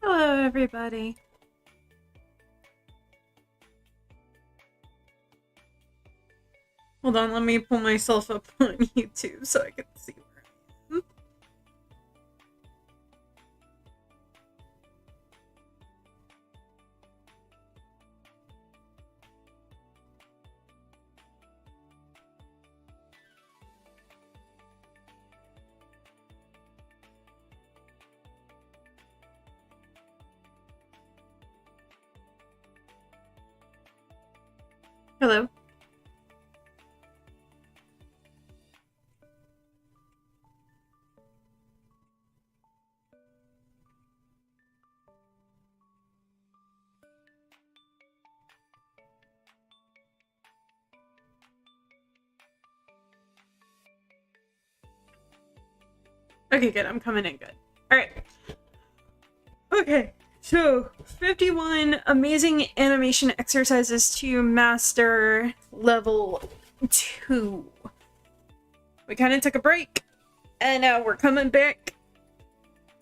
Hello, everybody. Hold on, let me pull myself up on YouTube so I can see where I am. Hello. Okay, good. I'm coming in good. Alright. Okay, so 51 amazing animation exercises to master level 2. We kind of took a break, and now we're coming back.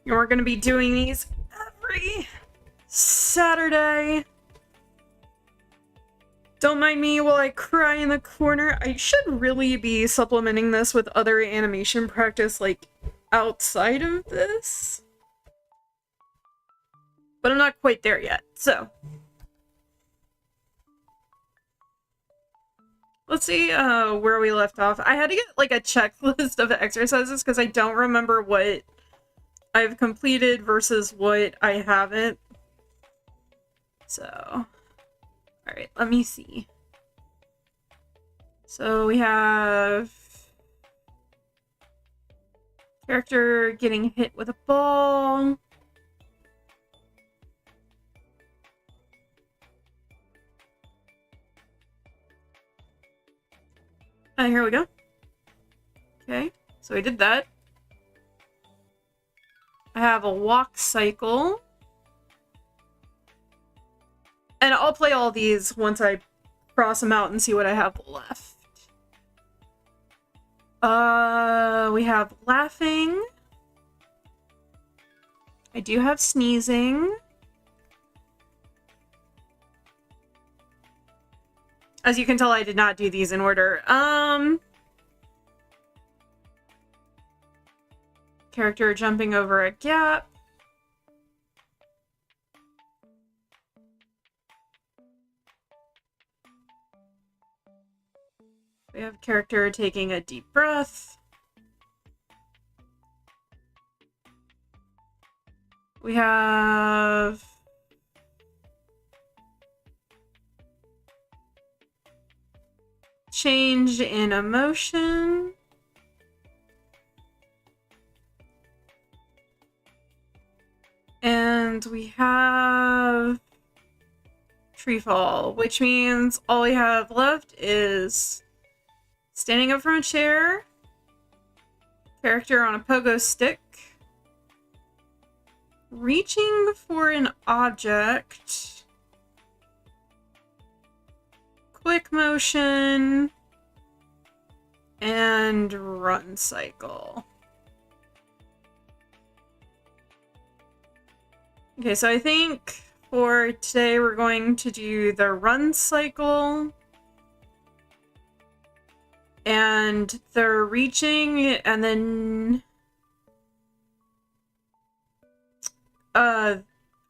And we're going to be doing these every Saturday. Don't mind me while I cry in the corner. I should really be supplementing this with other animation practice, like, outside of this. But I'm not quite there yet, so. Let's see where we left off. I had to get, like, a checklist of exercises because I don't remember what I've completed versus what I haven't. So. Alright, let me see. So we have character getting hit with a ball. Here we go. Okay, so we did that. I have a walk cycle. And I'll play all these once I cross them out and see what I have left. We have laughing. I do have sneezing. As you can tell, I did not do these in order. Character jumping over a gap. We have character taking a deep breath. We have change in emotion. And we have tree fall, which means all we have left is standing up from a chair, character on a pogo stick, reaching for an object, quick motion, and run cycle. Okay, so I think for today we're going to do the run cycle and the reaching, and then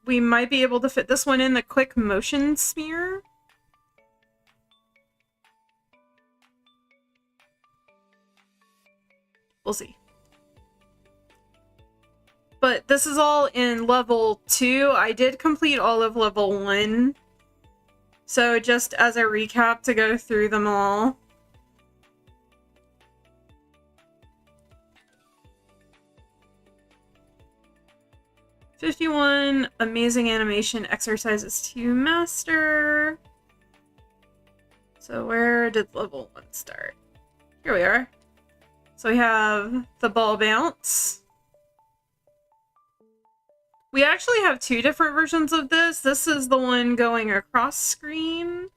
we might be able to fit this one in the quick motion smear. We'll see. But this is all in level 2. I did complete all of level 1. So just as a recap to go through them all. "51 amazing animation exercises to master." So where did level 1 start? Here we are. So we have the ball bounce. We actually have 2 different versions of this. This is the one going across screen.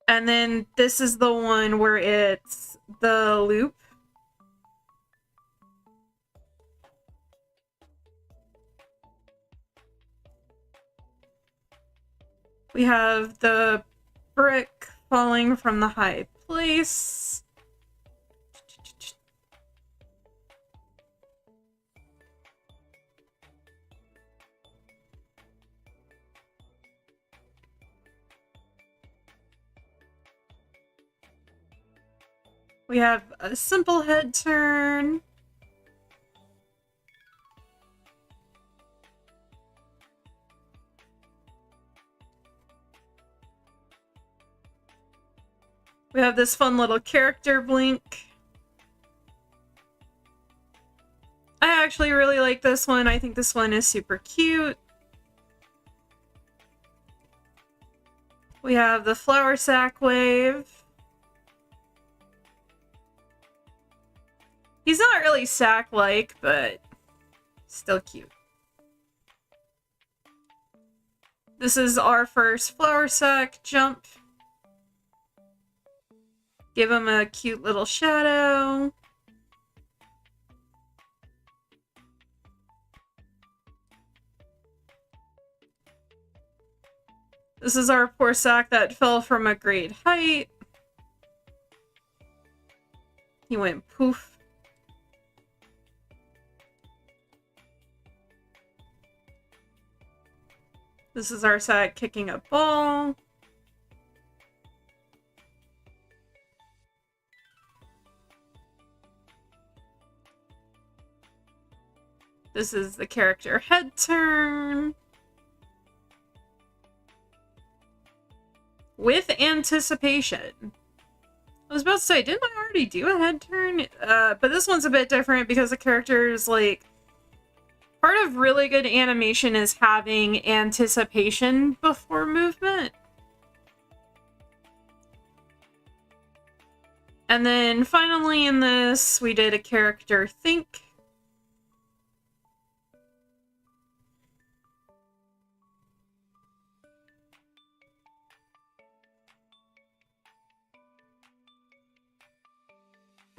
And then this is the one where it's the loop. We have the brick falling from the high place. We have a simple head turn. We have this fun little character blink. I actually really like this one. I think this one is super cute. We have the flour sack wave. He's not really sack-like, but still cute. This is our first flour sack jump. Give him a cute little shadow. This is our poor sack that fell from a great height. He went poof. This is our sack kicking a ball. This is the character head turn. With anticipation. I was about to say, didn't I already do a head turn? But this one's a bit different because the character is like... Part of really good animation is having anticipation before movement. And then finally in this, we did a character think.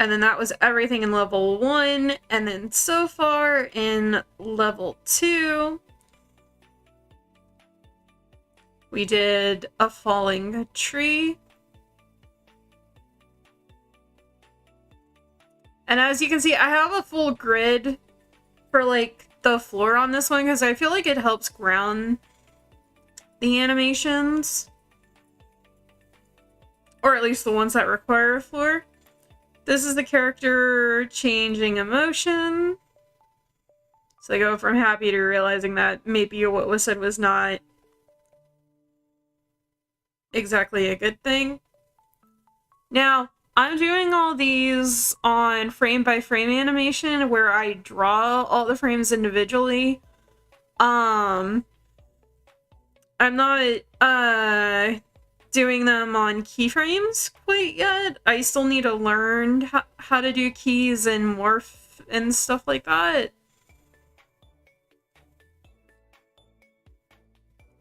And then that was everything in level 1. And then so far in level 2, we did a falling tree. And as you can see, I have a full grid for like the floor on this one because I feel like it helps ground the animations. Or at least the ones that require a floor. This is the character changing emotion. So they go from happy to realizing that maybe what was said was not exactly a good thing. Now, I'm doing all these on frame by frame animation where I draw all the frames individually. I'm not doing them on keyframes quite yet. I still need to learn how to do keys and morph and stuff like that.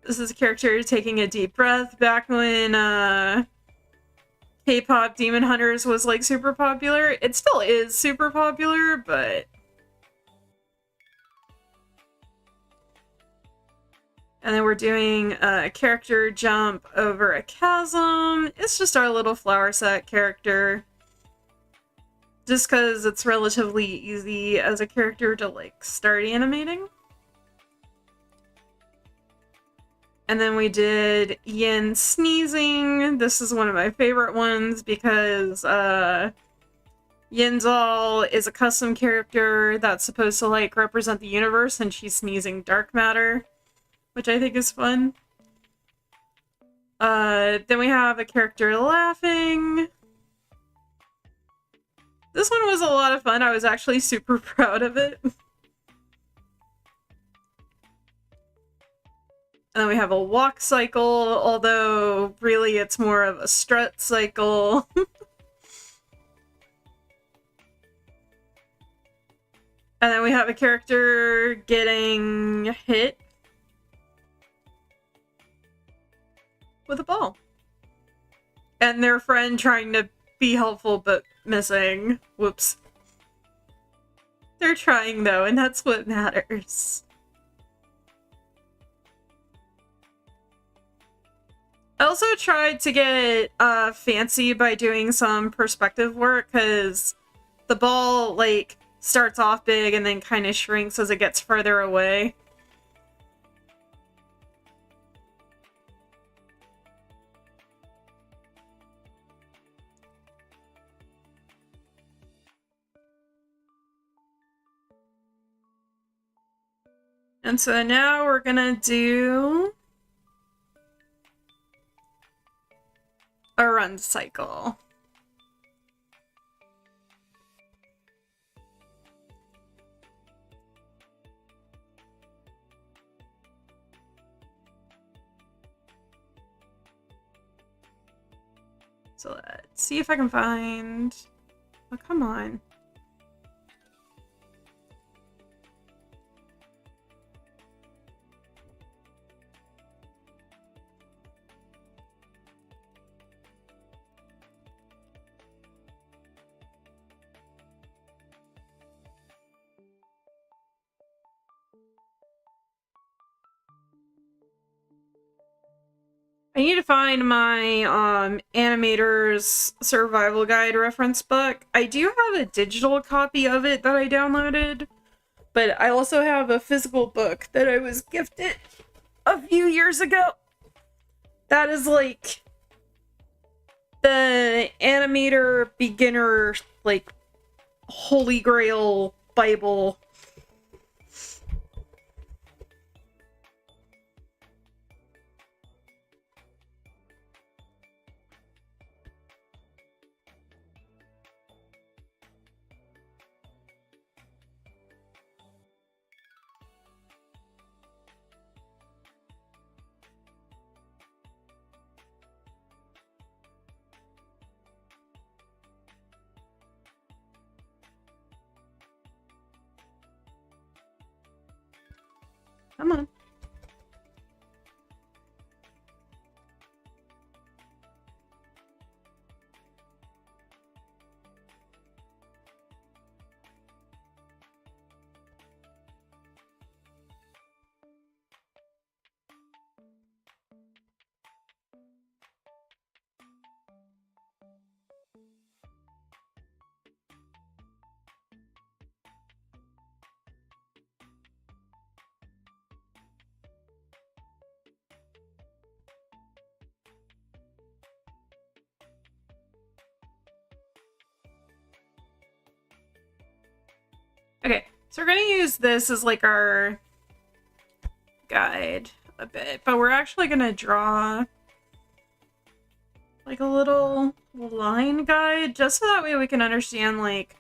This is a character taking a deep breath back when K-pop Demon Hunters was like super popular. It still is super popular, but and then we're doing a character jump over a chasm. It's just our little flower set character. Just because it's relatively easy as a character to like start animating. And then we did Yin sneezing. This is one of my favorite ones because Yinzal is a custom character that's supposed to like represent the universe, and she's sneezing dark matter, which I think is fun. Then we have a character laughing. This one was a lot of fun. I was actually super proud of it. And then we have a walk cycle, although really it's more of a strut cycle. And then we have a character getting hit with a ball. And their friend trying to be helpful but missing. Whoops. They're trying though, and that's what matters. I also tried to get fancy by doing some perspective work, because the ball, like, starts off big and then kind of shrinks as it gets further away. And so now we're gonna do a run cycle. So let's see if I can find... Oh, come on. I need to find my animator's survival guide reference book. I do have a digital copy of it that I downloaded, but I also have a physical book that I was gifted a few years ago. That is like the animator beginner, like, holy grail Bible. Come on. Okay, so we're gonna use this as like our guide a bit, but we're actually gonna draw like a little line guide just so that way we can understand like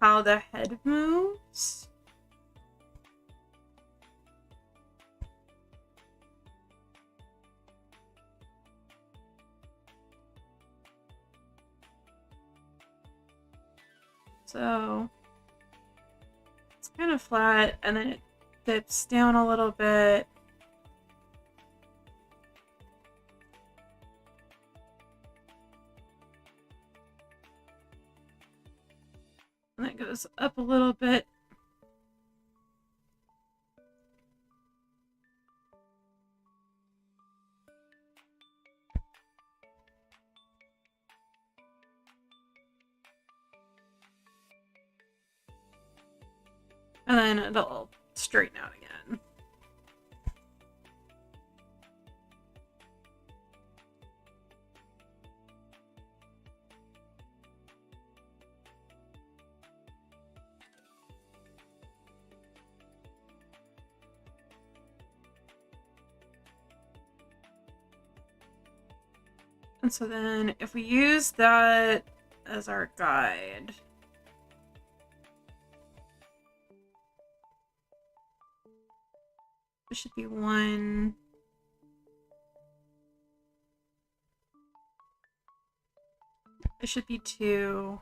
how the head moves. So it's kind of flat and then it dips down a little bit. And it goes up a little bit. And then it'll straighten out again. And so then if we use that as our guide, it should be 1. It should be 2.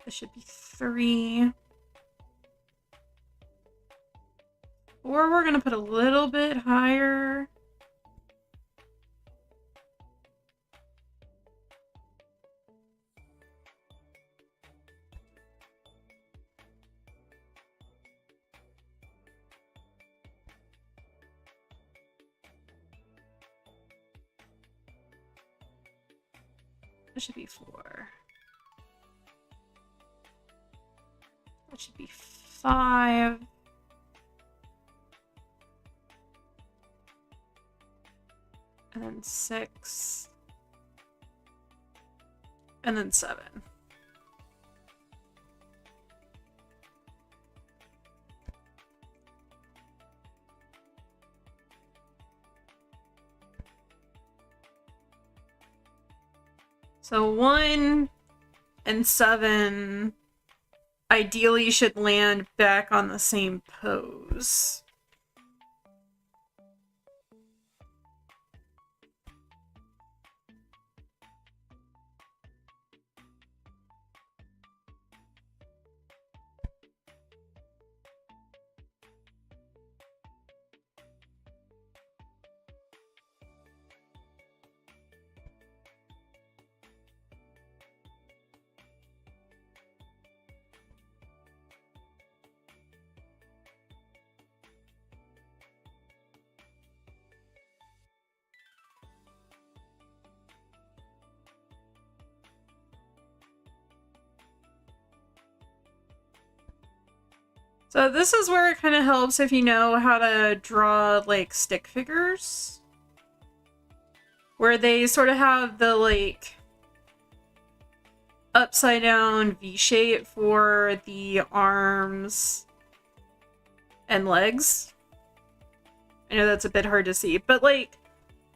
It should be 3. Or we're gonna put a little bit higher. That should be 4. That should be 5. And then 6. And then 7. So 1 and 7 ideally should land back on the same pose. So this is where it kind of helps if you know how to draw, like, stick figures. Where they sort of have the, like, upside down V shape for the arms and legs. I know that's a bit hard to see, but, like,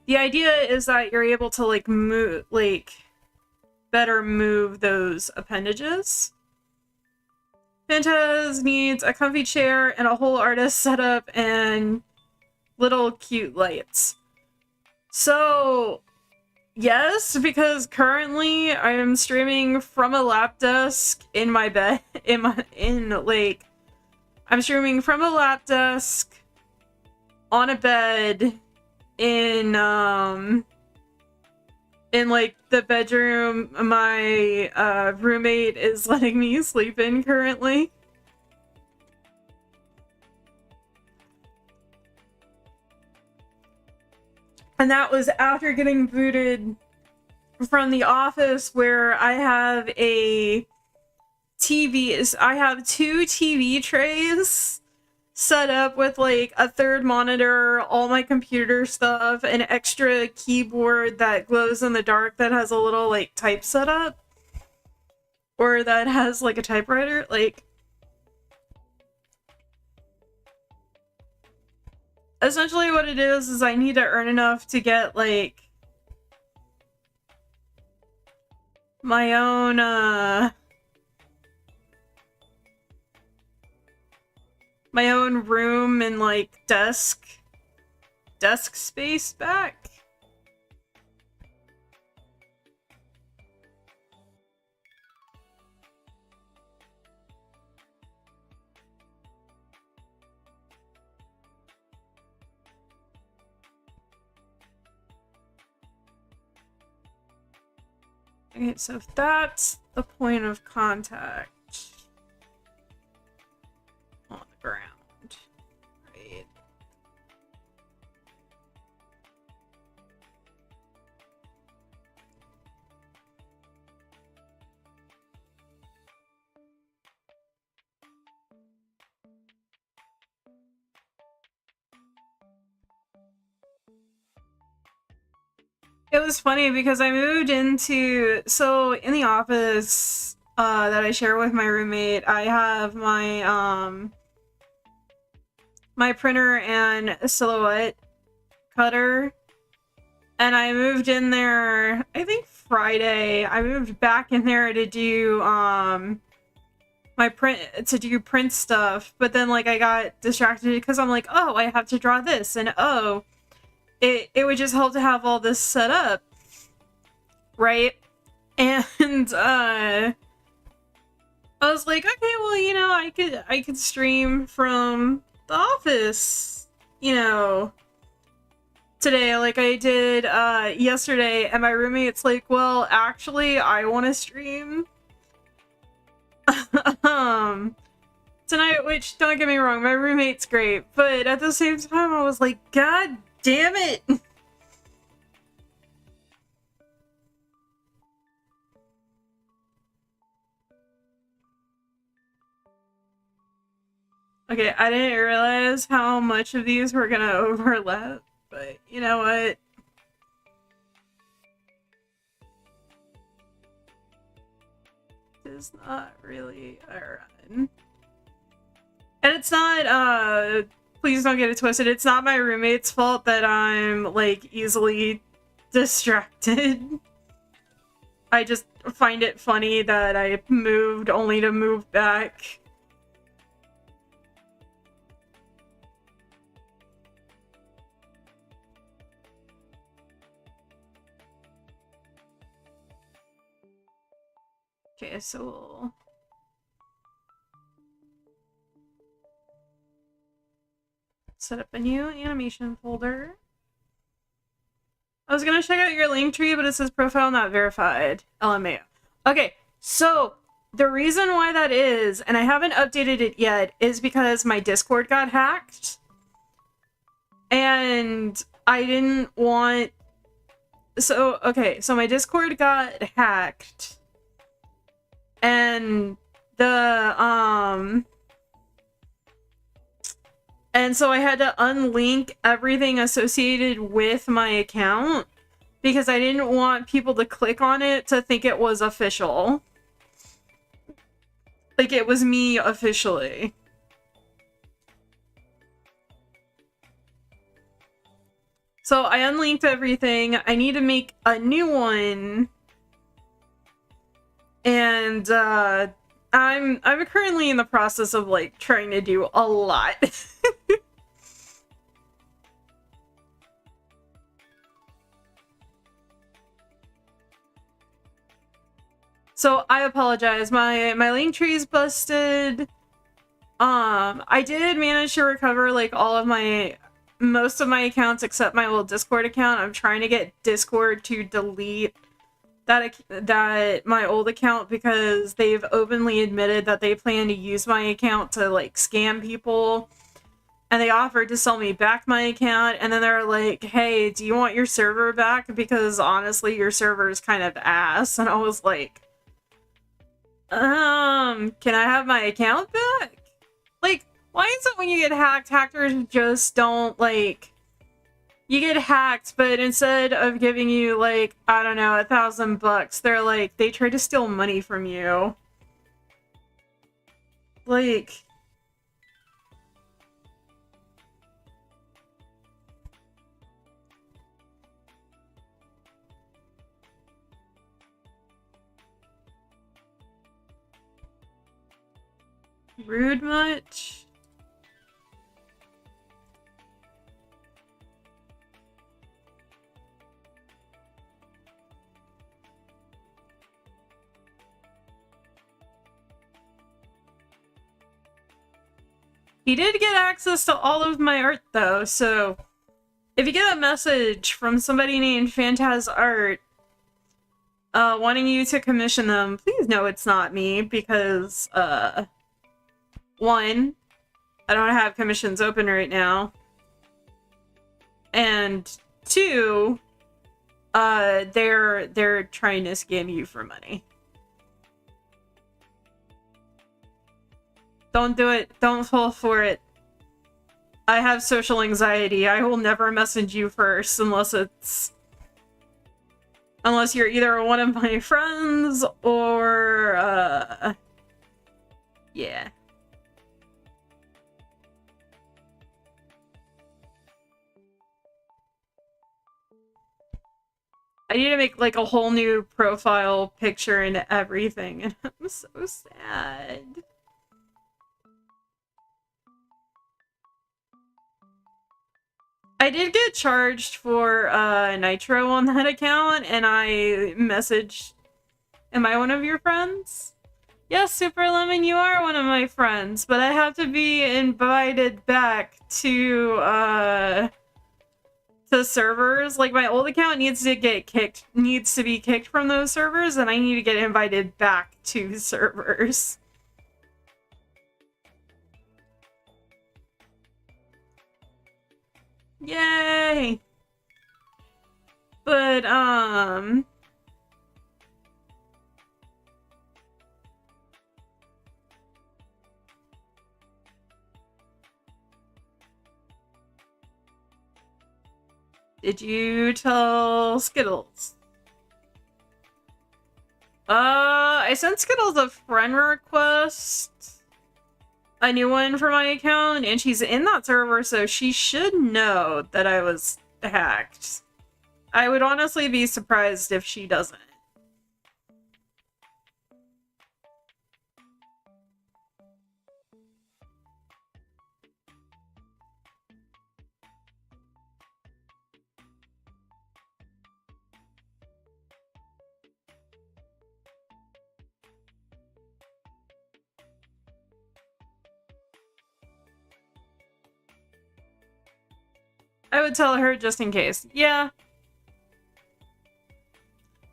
the idea is that you're able to, like, move, like, better move those appendages. Phantas needs a comfy chair and a whole artist setup and little cute lights. So, yes, because currently I am streaming from a lap desk in my bed, I'm streaming from a lap desk on a bed in like the bedroom my roommate is letting me sleep in currently. And that was after getting booted from the office where I have a TV. I have 2 TV trays set up with like a 3rd monitor, all my computer stuff, an extra keyboard that glows in the dark that has a little like type setup, or that has like a typewriter. Like, essentially what it is I need to earn enough to get like my own room and like desk space back. Okay, so that's the point of contact on the ground, right? It was funny because I moved into, so in the office that I share with my roommate, I have my my printer and Silhouette cutter, and I moved in there, I think Friday. I moved back in there to do print stuff, but then like I got distracted because I'm like, oh, I have to draw this, and oh, it would just help to have all this set up, right? And I was like, okay, well, you know, I could stream from the office, you know, today, like I did yesterday, and my roommate's like, well, actually, I want to stream tonight, which, don't get me wrong, my roommate's great, but at the same time, I was like, God damn it! Okay, I didn't realize how much of these were gonna overlap, but you know what? It's not really a run. And it's not, please don't get it twisted, it's not my roommate's fault that I'm, like, easily distracted. I just find it funny that I moved only to move back. Okay, so we'll... set up a new animation folder. I was gonna check out your link tree, but it says profile not verified. LMAO. Okay, so the reason why that is, and I haven't updated it yet, is because my Discord got hacked. And I didn't want... So, okay, so my Discord got hacked. And and so I had to unlink everything associated with my account because I didn't want people to click on it to think it was official. Like it was me officially. So I unlinked everything. I need to make a new one. And I'm currently in the process of like trying to do a lot. So I apologize. My link tree is busted. I did manage to recover like most of my accounts except my old Discord account. I'm trying to get Discord to delete that my old account because they've openly admitted that they plan to use my account to like scam people, and they offered to sell me back my account, and then they're like, hey, do you want your server back, because honestly your server is kind of ass. And I was like, can I have my account back? Like, why is it when you get hacked, hackers just don't like... You get hacked, but instead of giving you, like, I don't know, $1,000, they're like, they try to steal money from you. Like... Rude much? He did get access to all of my art, though, so if you get a message from somebody named Phantaz Art wanting you to commission them, please know it's not me, because, one, I don't have commissions open right now, and two, they're trying to scam you for money. Don't do it. Don't fall for it. I have social anxiety. I will never message you first unless you're either one of my friends or, yeah. I need to make, like, a whole new profile picture and everything, and I'm so sad. I did get charged for Nitro on that account, and I messaged... Am I one of your friends? Yes, Super Lemon, you are one of my friends, but I have to be invited back to servers. Like, my old account needs to be kicked from those servers, and I need to get invited back to servers. Yay! But, Did you tell Skittles? I sent Skittles a friend request. A new one for my account, and she's in that server, so she should know that I was hacked. I would honestly be surprised if she doesn't. I would tell her just in case. Yeah.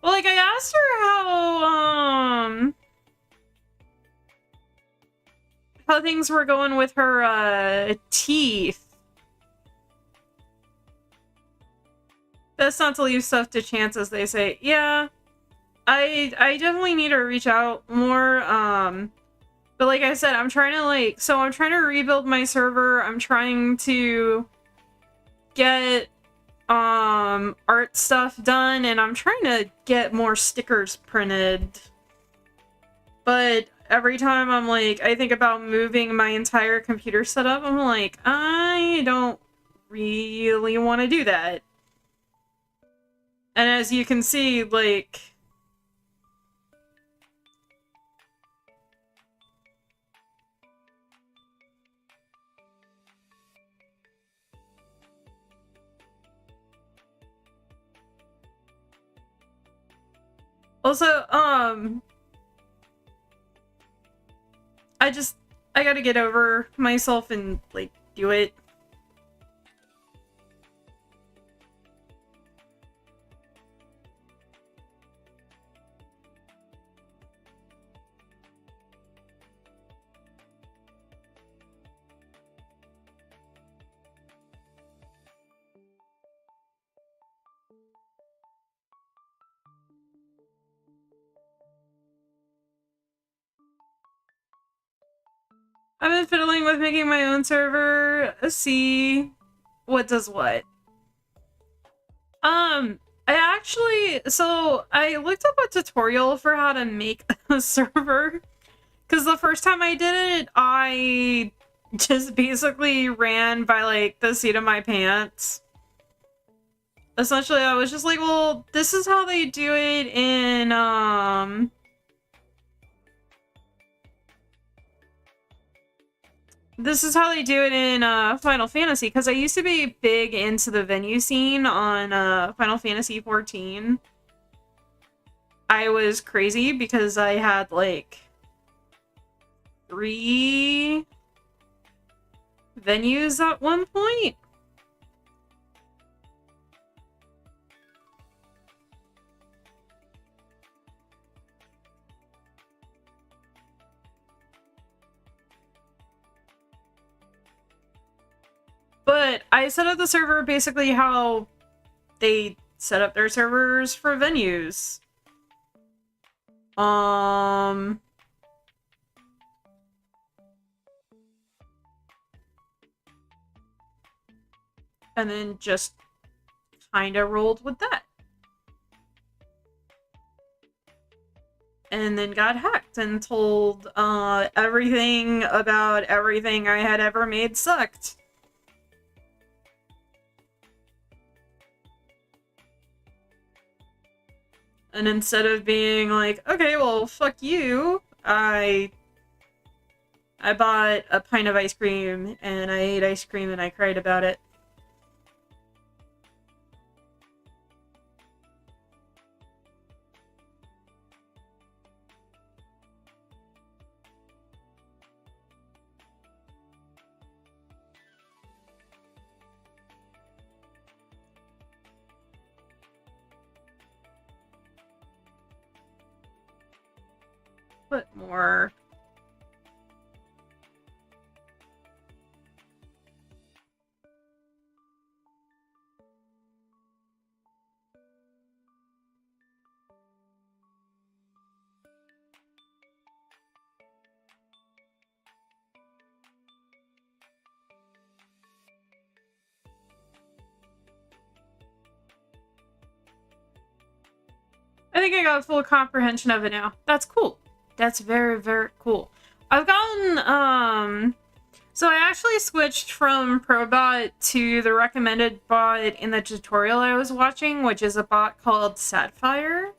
Well, like, I asked her how things were going with her, teeth. Best not to leave stuff to chance, as they say. Yeah. I definitely need to reach out more, but like I said, I'm trying to rebuild my server. I'm trying to get art stuff done, and I'm trying to get more stickers printed. But every time I'm like, I think about moving my entire computer setup, I'm like, I don't really want to do that. And as you can see, like, also, I gotta get over myself and, like, do it. I've been fiddling with making my own server. See what does what. I looked up a tutorial for how to make a server. Because the first time I did it, I just basically ran by, like, the seat of my pants. Essentially, I was just like, well, this is how they do it in, this is how they do it in Final Fantasy, because I used to be big into the venue scene on Final Fantasy 14. I was crazy because I had like 3 venues at one point. But I set up the server basically how they set up their servers for venues. And then just kind of rolled with that. And then got hacked and told everything about everything I had ever made sucked. And instead of being like, okay, well, fuck you, I bought a pint of ice cream, and I ate ice cream, and I cried about it. Put more. think I got full comprehension of it now. That's cool. That's very, very cool. I've gotten, so I actually switched from Probot to the recommended bot in the tutorial I was watching, which is a bot called Sapphire.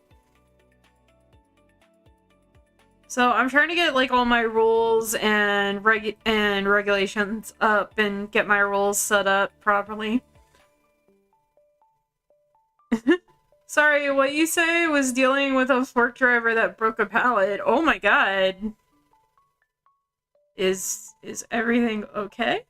So I'm trying to get like all my rules and regulations up and get my rules set up properly. Sorry, what you say was dealing with a fork driver that broke a pallet. Oh my god. Is everything okay?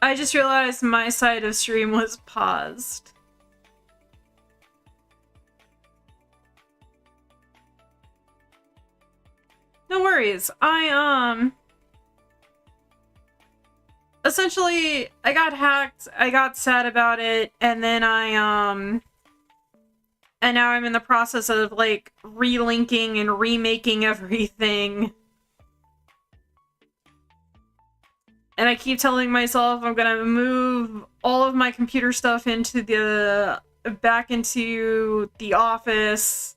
I just realized my side of stream was paused. No worries. Essentially, I got hacked, I got sad about it, and then and now I'm in the process of, like, relinking and remaking everything. And I keep telling myself I'm gonna move all of my computer stuff back into the office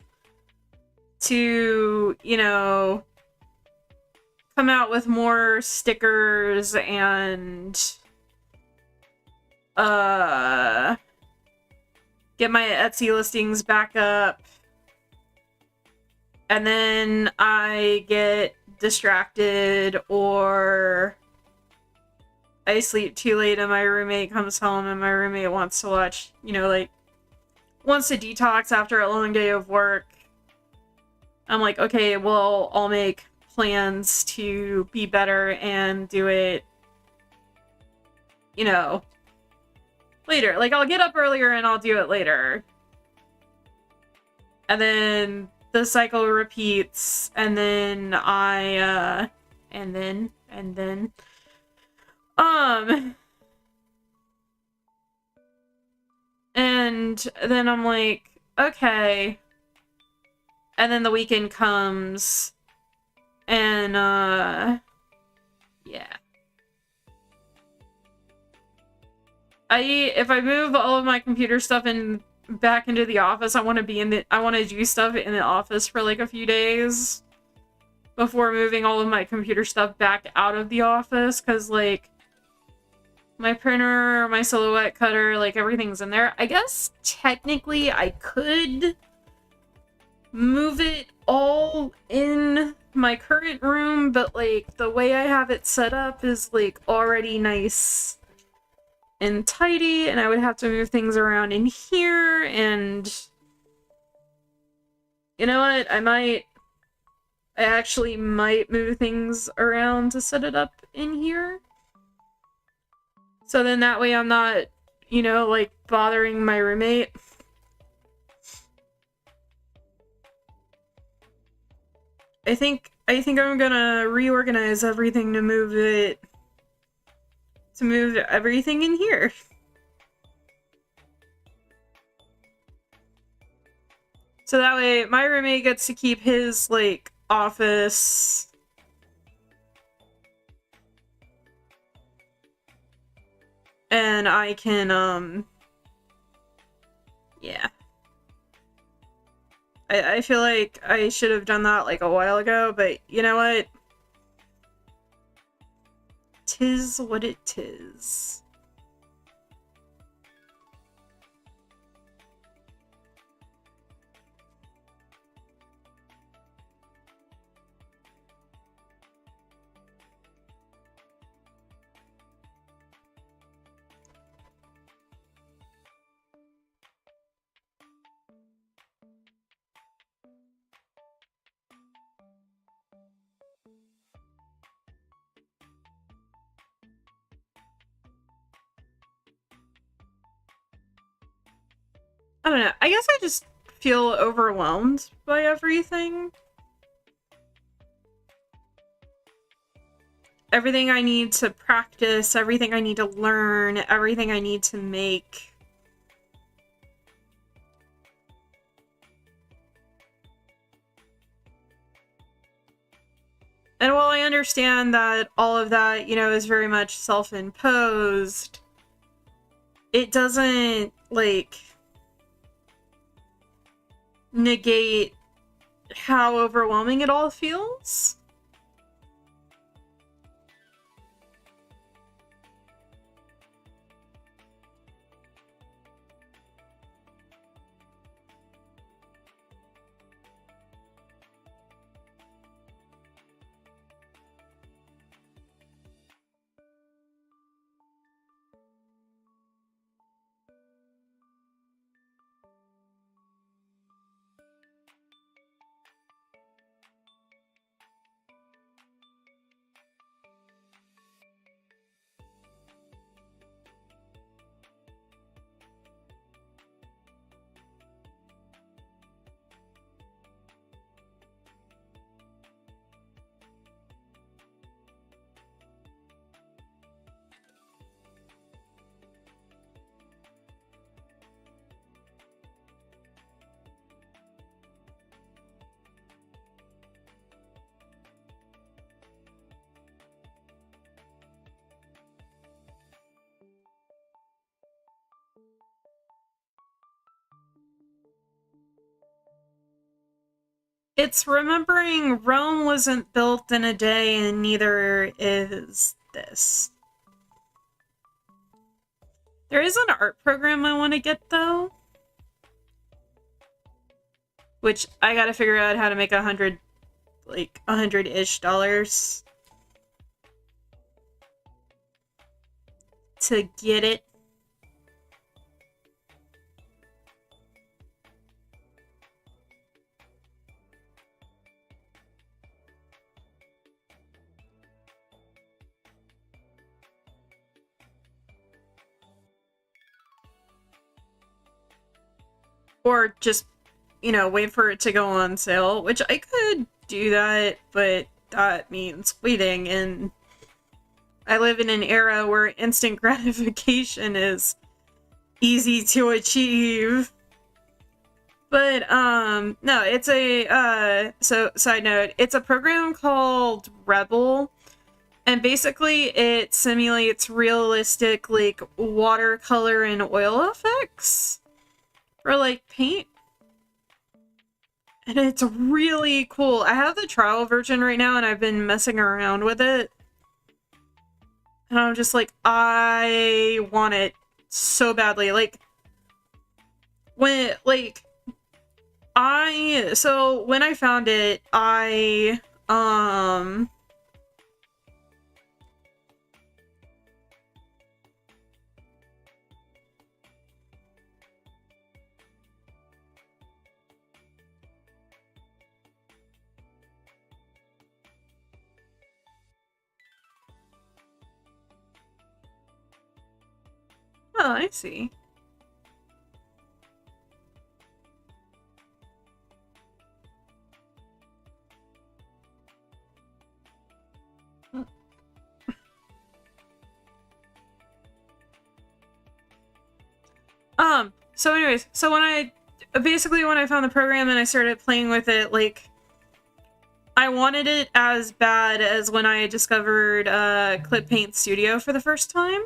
to, you know, come out with more stickers and get my Etsy listings back up. And then I get distracted or I sleep too late and my roommate comes home and my roommate wants to watch, you know, like, wants to detox after a long day of work. I'm like, okay, well, I'll make plans to be better and do it, you know, later. Like, I'll get up earlier and I'll do it later. And then the cycle repeats, and then and then I'm like, okay. And then the weekend comes, and, yeah. If I move all of my computer stuff back into the office, I want to do stuff in the office for, like, a few days before moving all of my computer stuff back out of the office, because, like, my printer, my Silhouette cutter, like, everything's in there. I guess, technically, I could move it all in my current room, but, like, the way I have it set up is, like, already nice and tidy, and I would have to move things around in here, and you know what? I actually might move things around to set it up in here. So then that way I'm not, you know, like, bothering my roommate. I think I'm gonna reorganize everything to move everything in here. So that way my roommate gets to keep his, like, office. And I can, yeah. I feel like I should have done that, like, a while ago, but you know what? 'Tis what it 'tis. I don't know. I guess I just feel overwhelmed by everything. Everything I need to practice, everything I need to learn, everything I need to make. And while I understand that all of that, you know, is very much self-imposed, it doesn't, like, negate how overwhelming it all feels. It's remembering Rome wasn't built in a day, and neither is this. There is an art program I want to get, though. Which I gotta figure out how to make $100-ish to get it. Or just, you know, wait for it to go on sale, which I could do that, but that means waiting, and I live in an era where instant gratification is easy to achieve. But, no, it's a, so, side note, it's a program called Rebel, and basically it simulates realistic, like, watercolor and oil effects for, like, paint. And it's really cool. I have the trial version right now, and I've been messing around with it. And I'm just like, I want it so badly. Like, when, like, when I found it, oh, I see. So anyways, so when I found the program and I started playing with it, like, I wanted it as bad as when I discovered Clip Paint Studio for the first time.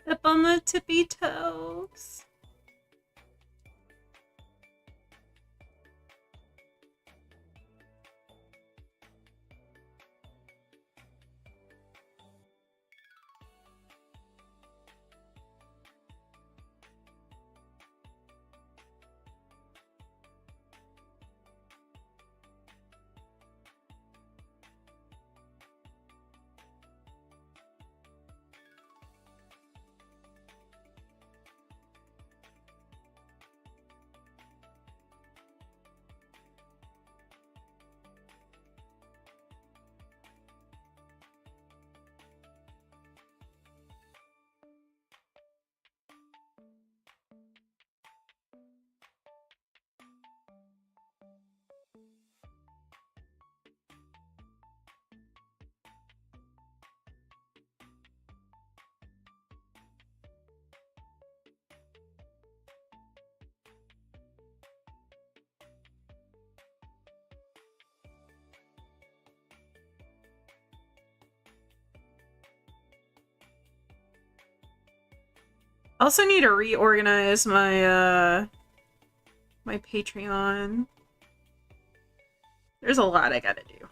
Pip on the tippy toes. I also need to reorganize my my Patreon. There's a lot I gotta do.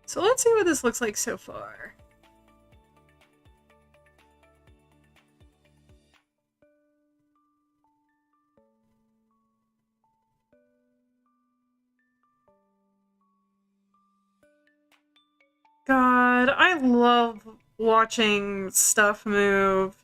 So let's see what this looks like so far. God, I love watching stuff move.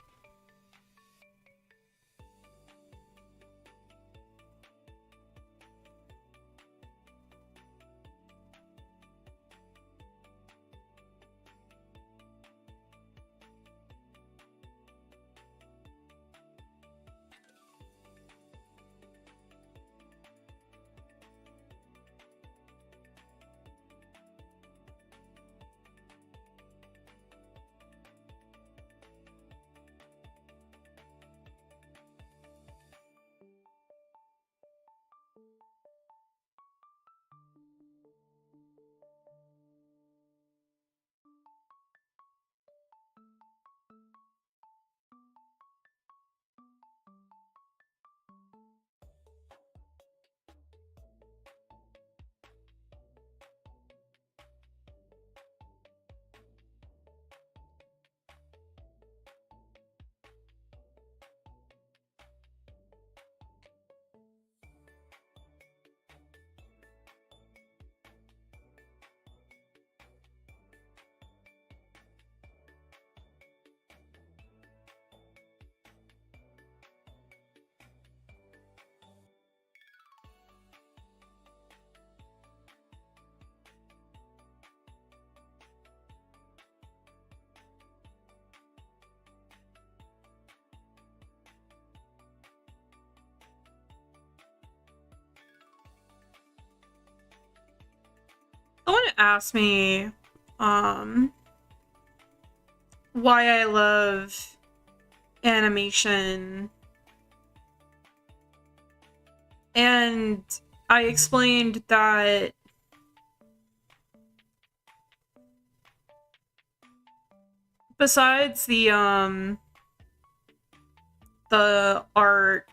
Someone asked me, why I love animation, and I explained that besides the art,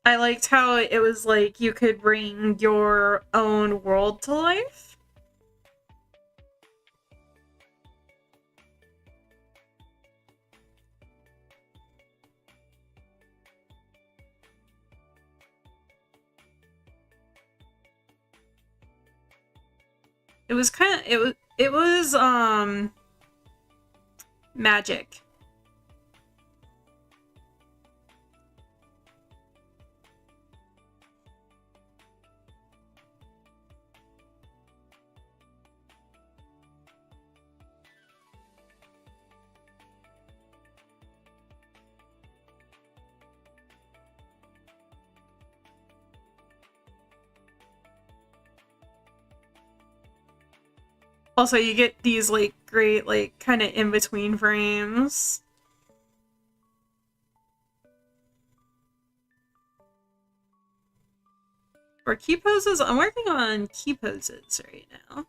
I liked how it was like you could bring your own world to life. It was kind of it was magic. Also, you get these, like, great, like, kind of in-between frames. For key poses, I'm working on key poses right now.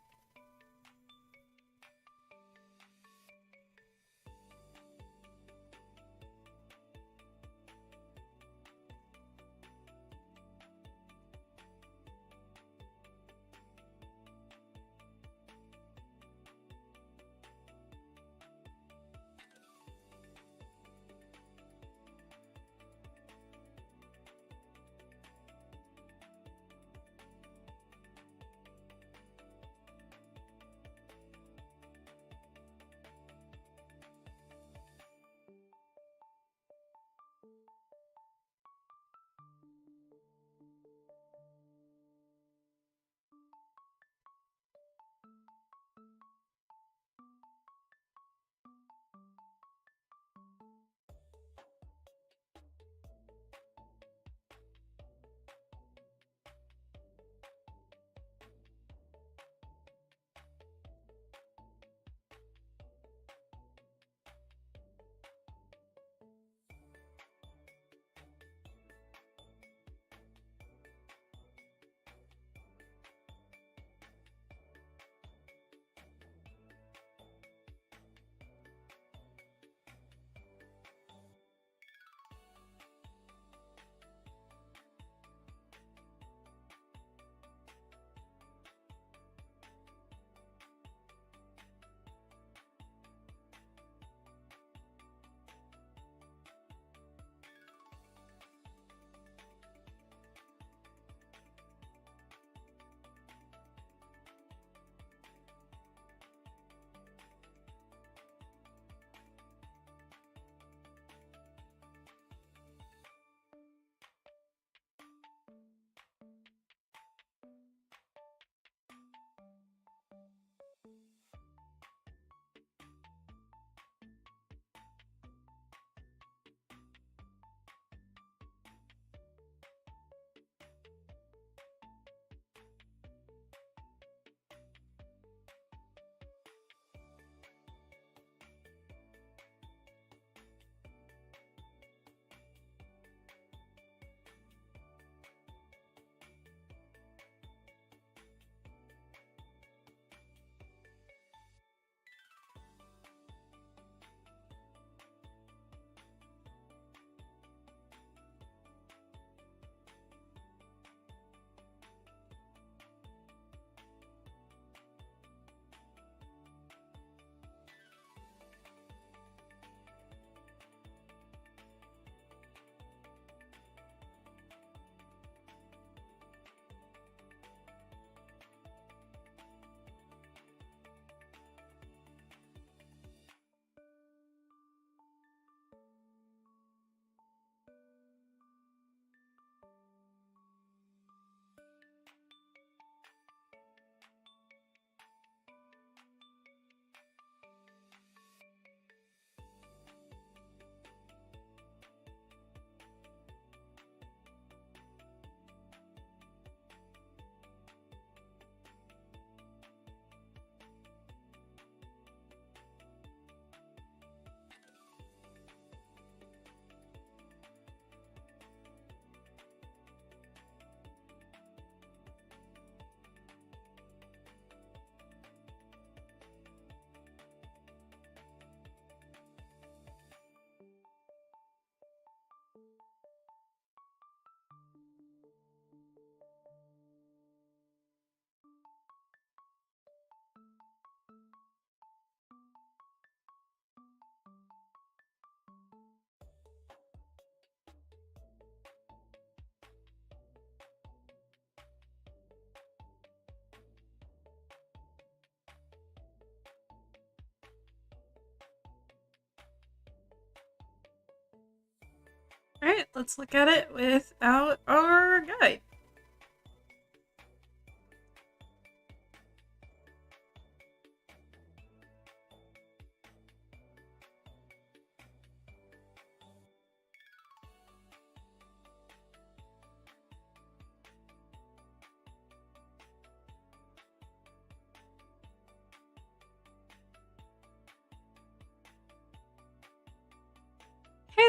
Alright, let's look at it without our guide.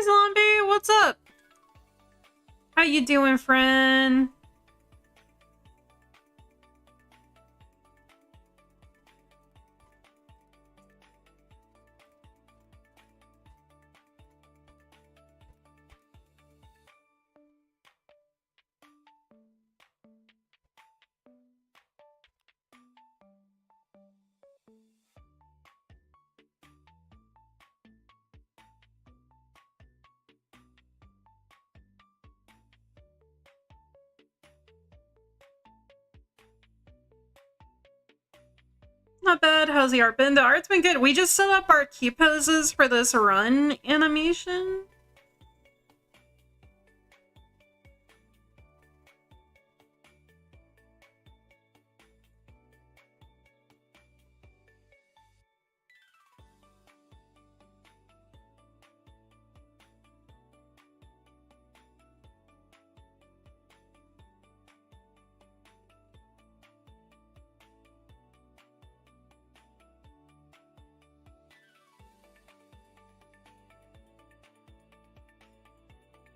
Zombie, what's up? How you doing, friend? Not bad. How's the art been? The art's been good. We just set up our key poses for this run animation.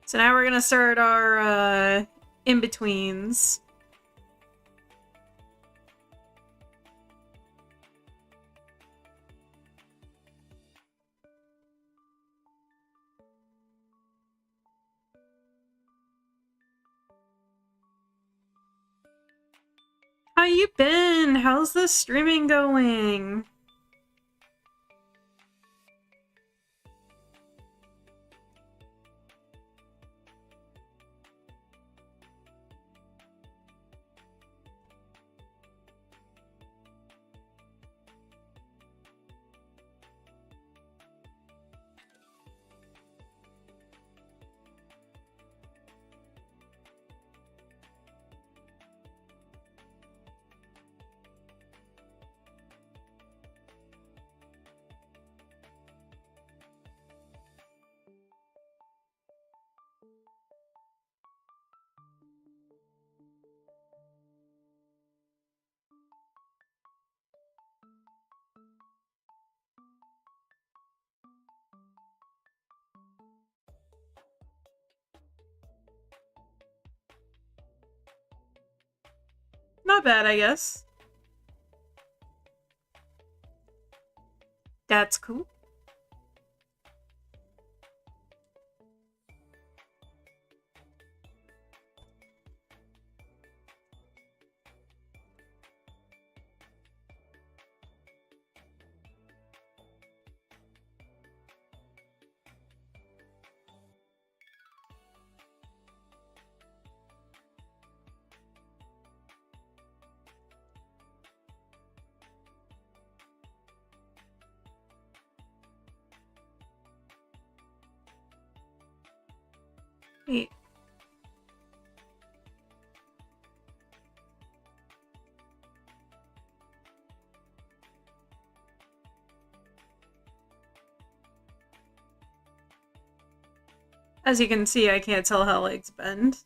So now we're gonna start our in-betweens. How you been? How's the streaming going? Not bad, I guess. That's cool. Wait. As you can see, I can't tell how legs bend.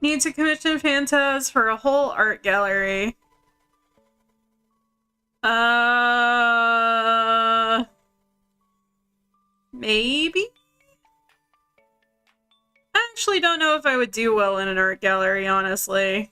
Need to commission Phantas for a whole art gallery. Maybe? I actually don't know if I would do well in an art gallery, honestly.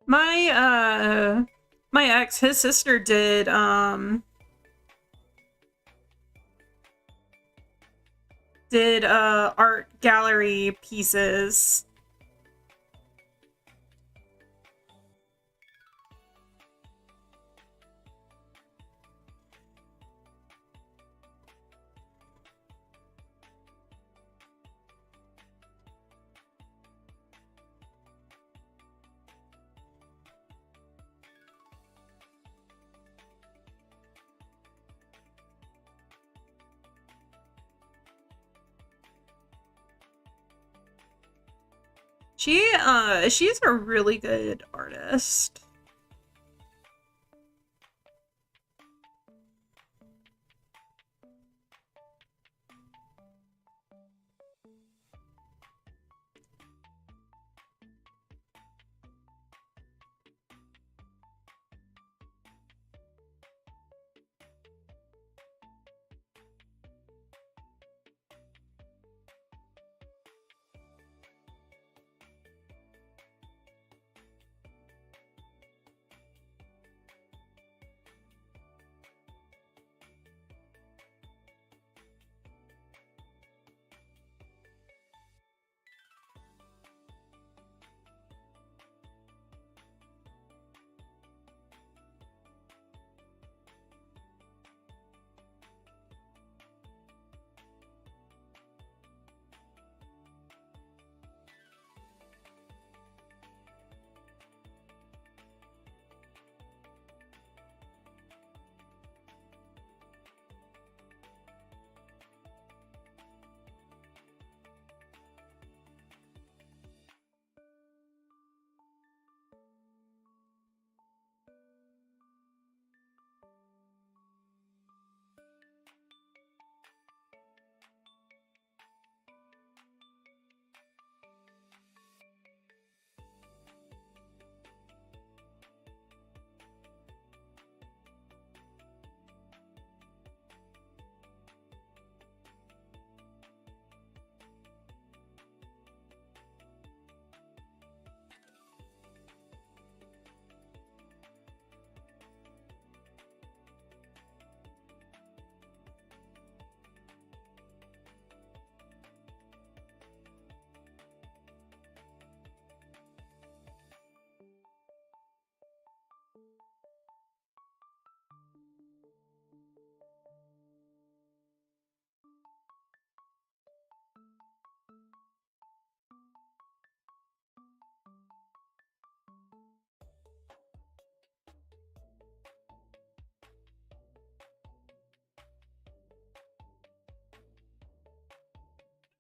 My ex, his sister did art gallery pieces. She's a really good artist.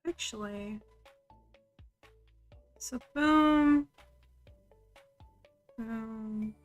Actually, so boom, boom.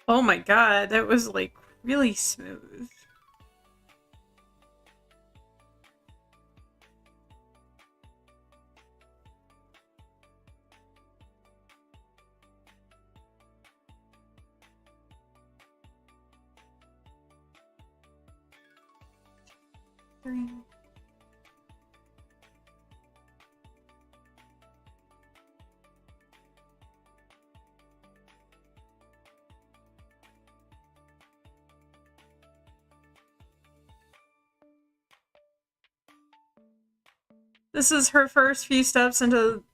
Oh my god, that was like really smooth. Three. This is her first few steps into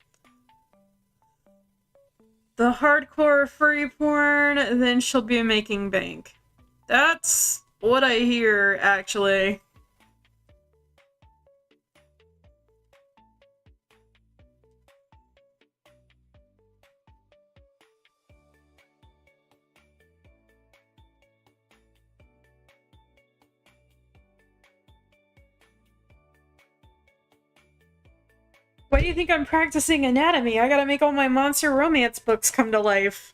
the hardcore furry porn, and then she'll be making bank. That's what I hear, actually. Why do you think I'm practicing anatomy? I gotta make all my monster romance books come to life.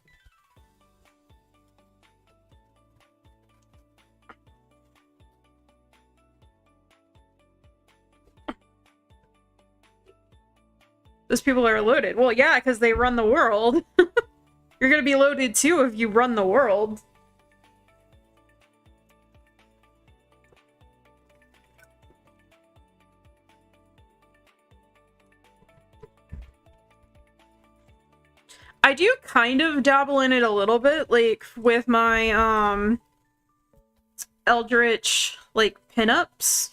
Those people are loaded. Well, yeah, because they run the world. You're gonna be loaded too if you run the world. I do kind of dabble in it a little bit, like with my Eldritch like pinups.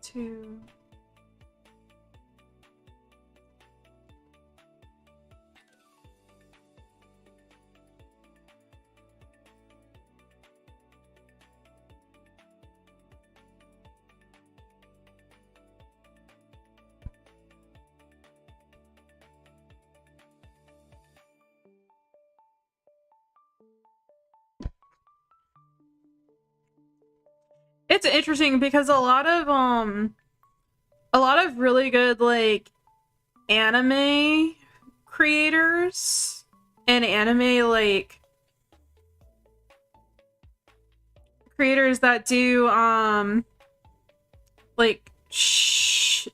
Two. It's interesting because a lot of really good like anime creators and anime like creators that do like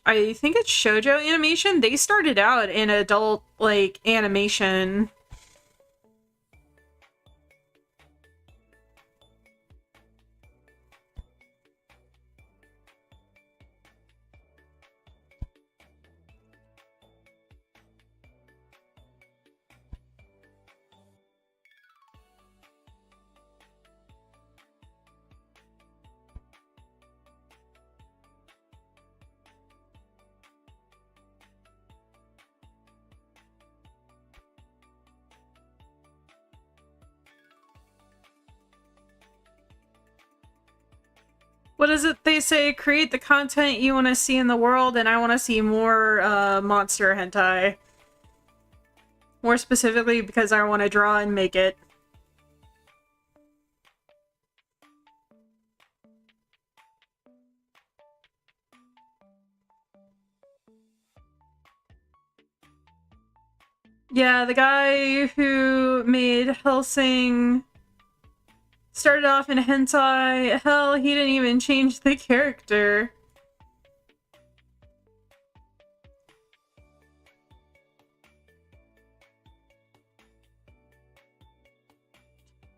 I think it's shoujo animation, they started out in adult like animation. What is it they say? Create the content you want to see in the world, and I want to see more monster hentai. More specifically, because I want to draw and make it. Yeah, the guy who made Hellsing started off in hentai. Hell, he didn't even change the character.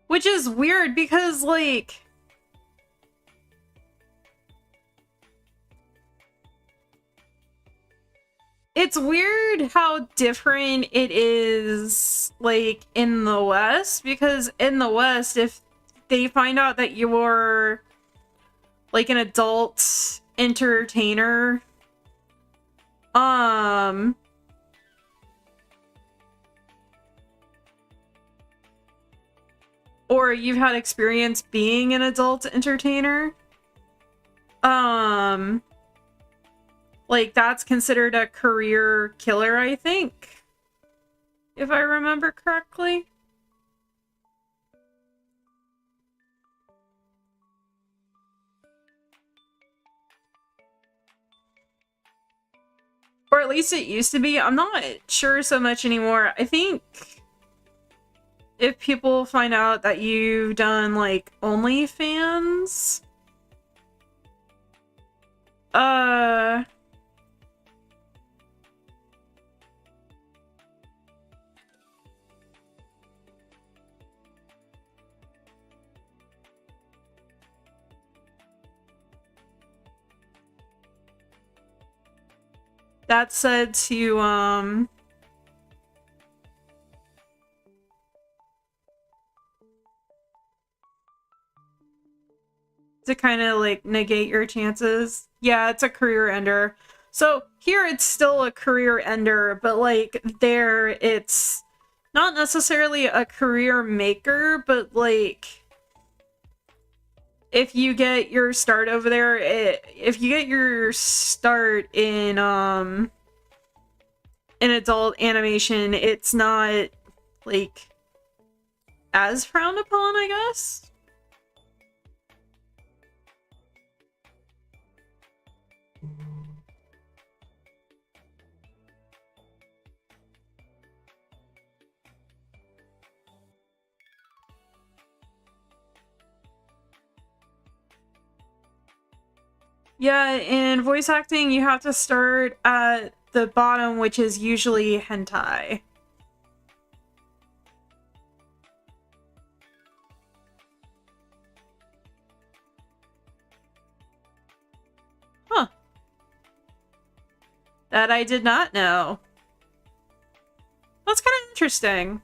Which is weird because, like... It's weird how different it is, like, in the West, because in the West, if they find out that you're, like, an adult entertainer, or you've had experience being an adult entertainer, like, that's considered a career killer, I think. if I remember correctly. Or at least it used to be. I'm not sure so much anymore. I think if people find out that you've done, like, OnlyFans, that said to kind of like negate your chances. Yeah, it's a career ender. So here it's still a career ender, but like there it's not necessarily a career maker, but like if you get your start over there, if you get your start in adult animation, it's not like as frowned upon, I guess. Yeah, in voice acting, you have to start at the bottom, which is usually hentai. Huh. That I did not know. That's kind of interesting.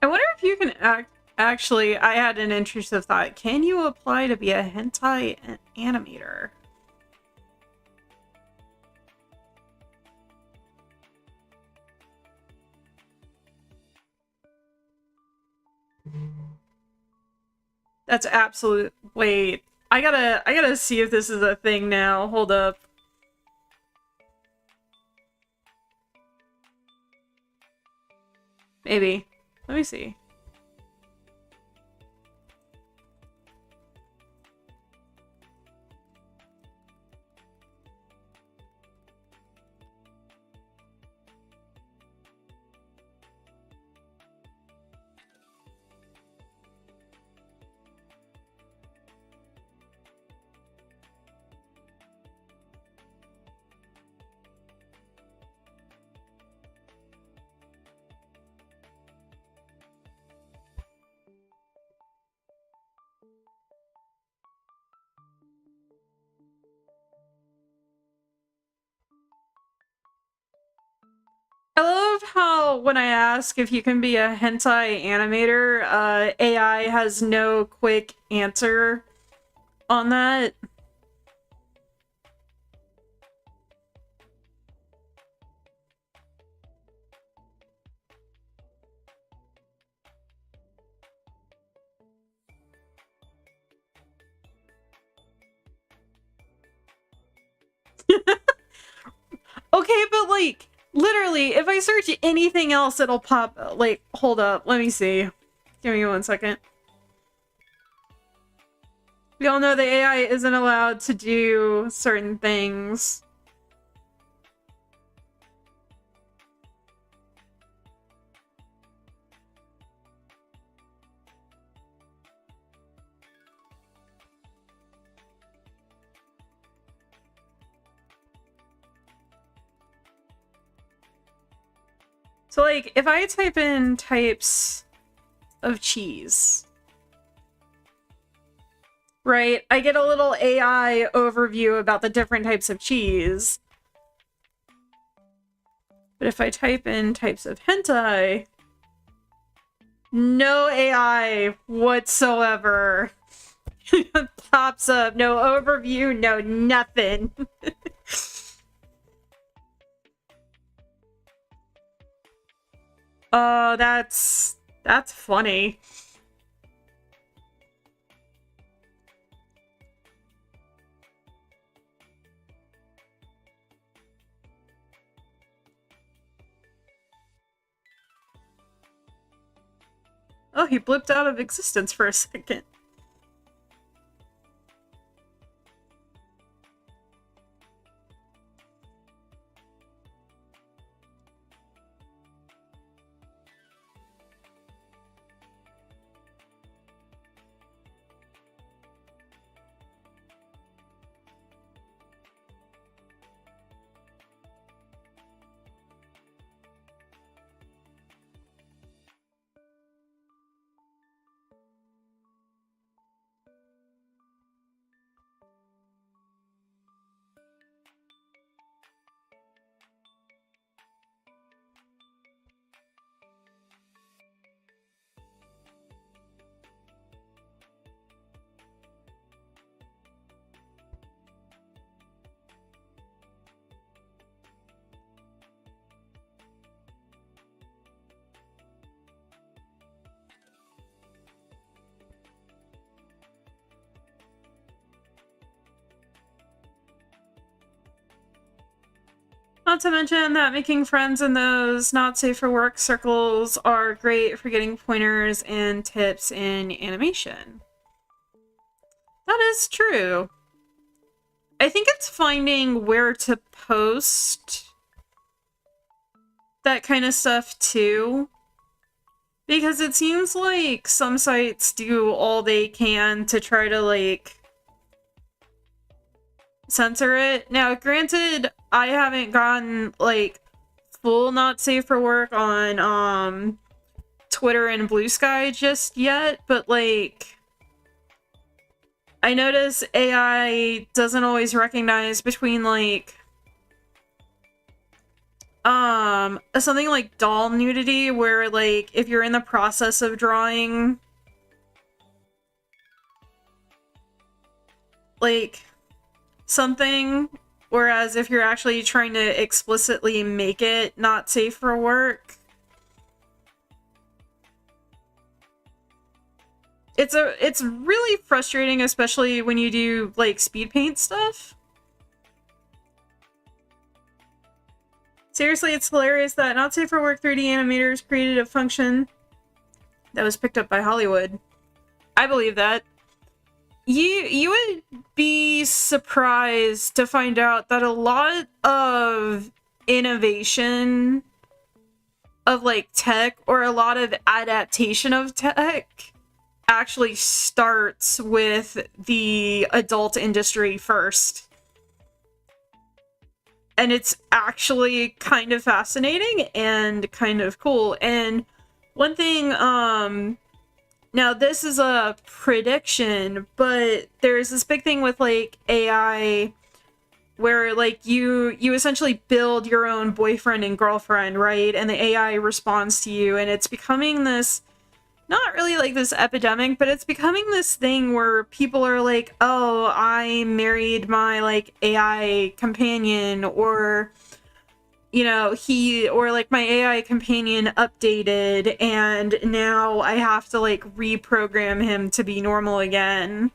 I wonder if you can actually, I had an intrusive thought. Can you apply to be a hentai animator? That's absolute. Wait, I gotta see if this is a thing now. Hold up. Maybe. Let me see. I love how when I ask if you can be a hentai animator, AI has no quick answer on that. Okay, but like, literally, if I search anything else, it'll pop. Like, hold up, let me see. Give me 1 second. We all know the AI isn't allowed to do certain things. So, like, if I type in types of cheese, right, I get a little AI overview about the different types of cheese. But if I type in types of hentai, no AI whatsoever pops up. No overview, no nothing. Oh, that's funny. Oh, he blipped out of existence for a second. Not to mention that making friends in those not safe for work circles are great for getting pointers and tips in animation. That is true. I think it's finding where to post that kind of stuff too. Because it seems like some sites do all they can to try to, like, censor it. Now, granted, I haven't gotten, like, full not safe for work on, Twitter and Blue Sky just yet, but, like, I notice AI doesn't always recognize between, like, something like doll nudity, where, like, if you're in the process of drawing, like, something, whereas if you're actually trying to explicitly make it not safe for work, it's really frustrating, especially when you do, like, speed paint stuff. Seriously, it's hilarious that Not Safe for Work 3D animators created a function that was picked up by Hollywood. I believe that. You would be surprised to find out that a lot of innovation of, like, tech, or a lot of adaptation of tech, actually starts with the adult industry first. And it's actually kind of fascinating and kind of cool. And one thing, now this is a prediction, but there's this big thing with, like, AI where, like, you essentially build your own boyfriend and girlfriend, right? And the AI responds to you, and it's becoming this, not really like this epidemic, but it's becoming this thing where people are like, oh, I married my, like, AI companion, or, you know, like, my AI companion updated, and now I have to, like, reprogram him to be normal again.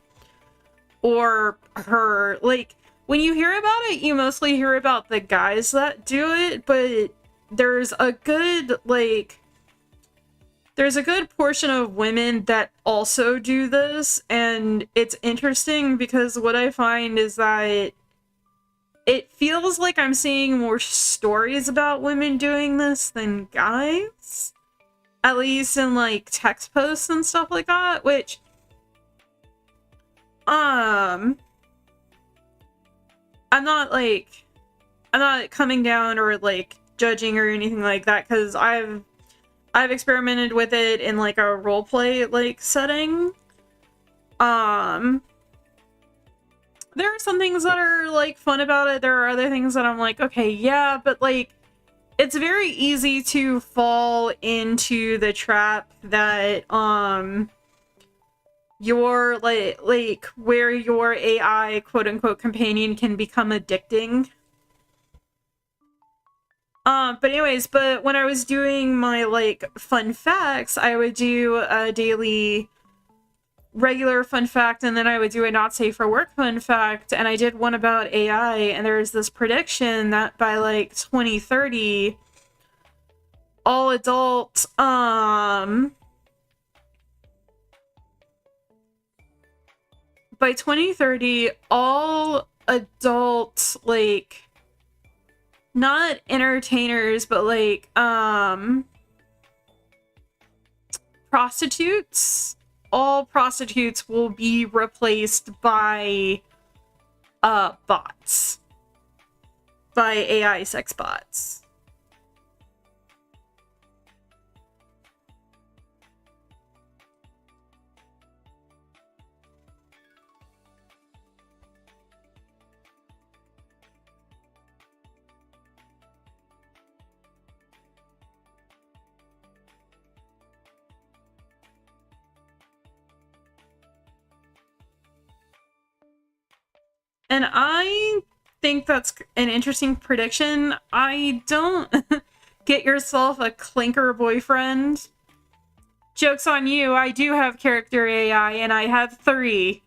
Or her. Like, when you hear about it, you mostly hear about the guys that do it, but there's a good, like, there's a good portion of women that also do this, and it's interesting because what I find is that it feels like I'm seeing more stories about women doing this than guys. At least in, like, text posts and stuff like that, which, I'm not coming down or, like, judging or anything like that, because I've experimented with it in like a roleplay like setting. There are some things that are like fun about it. There are other things that I'm like, okay, yeah, but like it's very easy to fall into the trap that your like where your AI quote unquote companion can become addicting. But anyways, but when I was doing my like fun facts, I would do a daily regular fun fact, and then I would do a not safe for work fun fact, and I did one about AI, and there's this prediction that by like 2030, all adult by 2030, all adult like not entertainers, but like prostitutes, all prostitutes will be replaced by bots, by AI sex bots. And I think that's an interesting prediction. I don't get yourself a clinker boyfriend. Joke's on you, I do have character AI, and I have 3.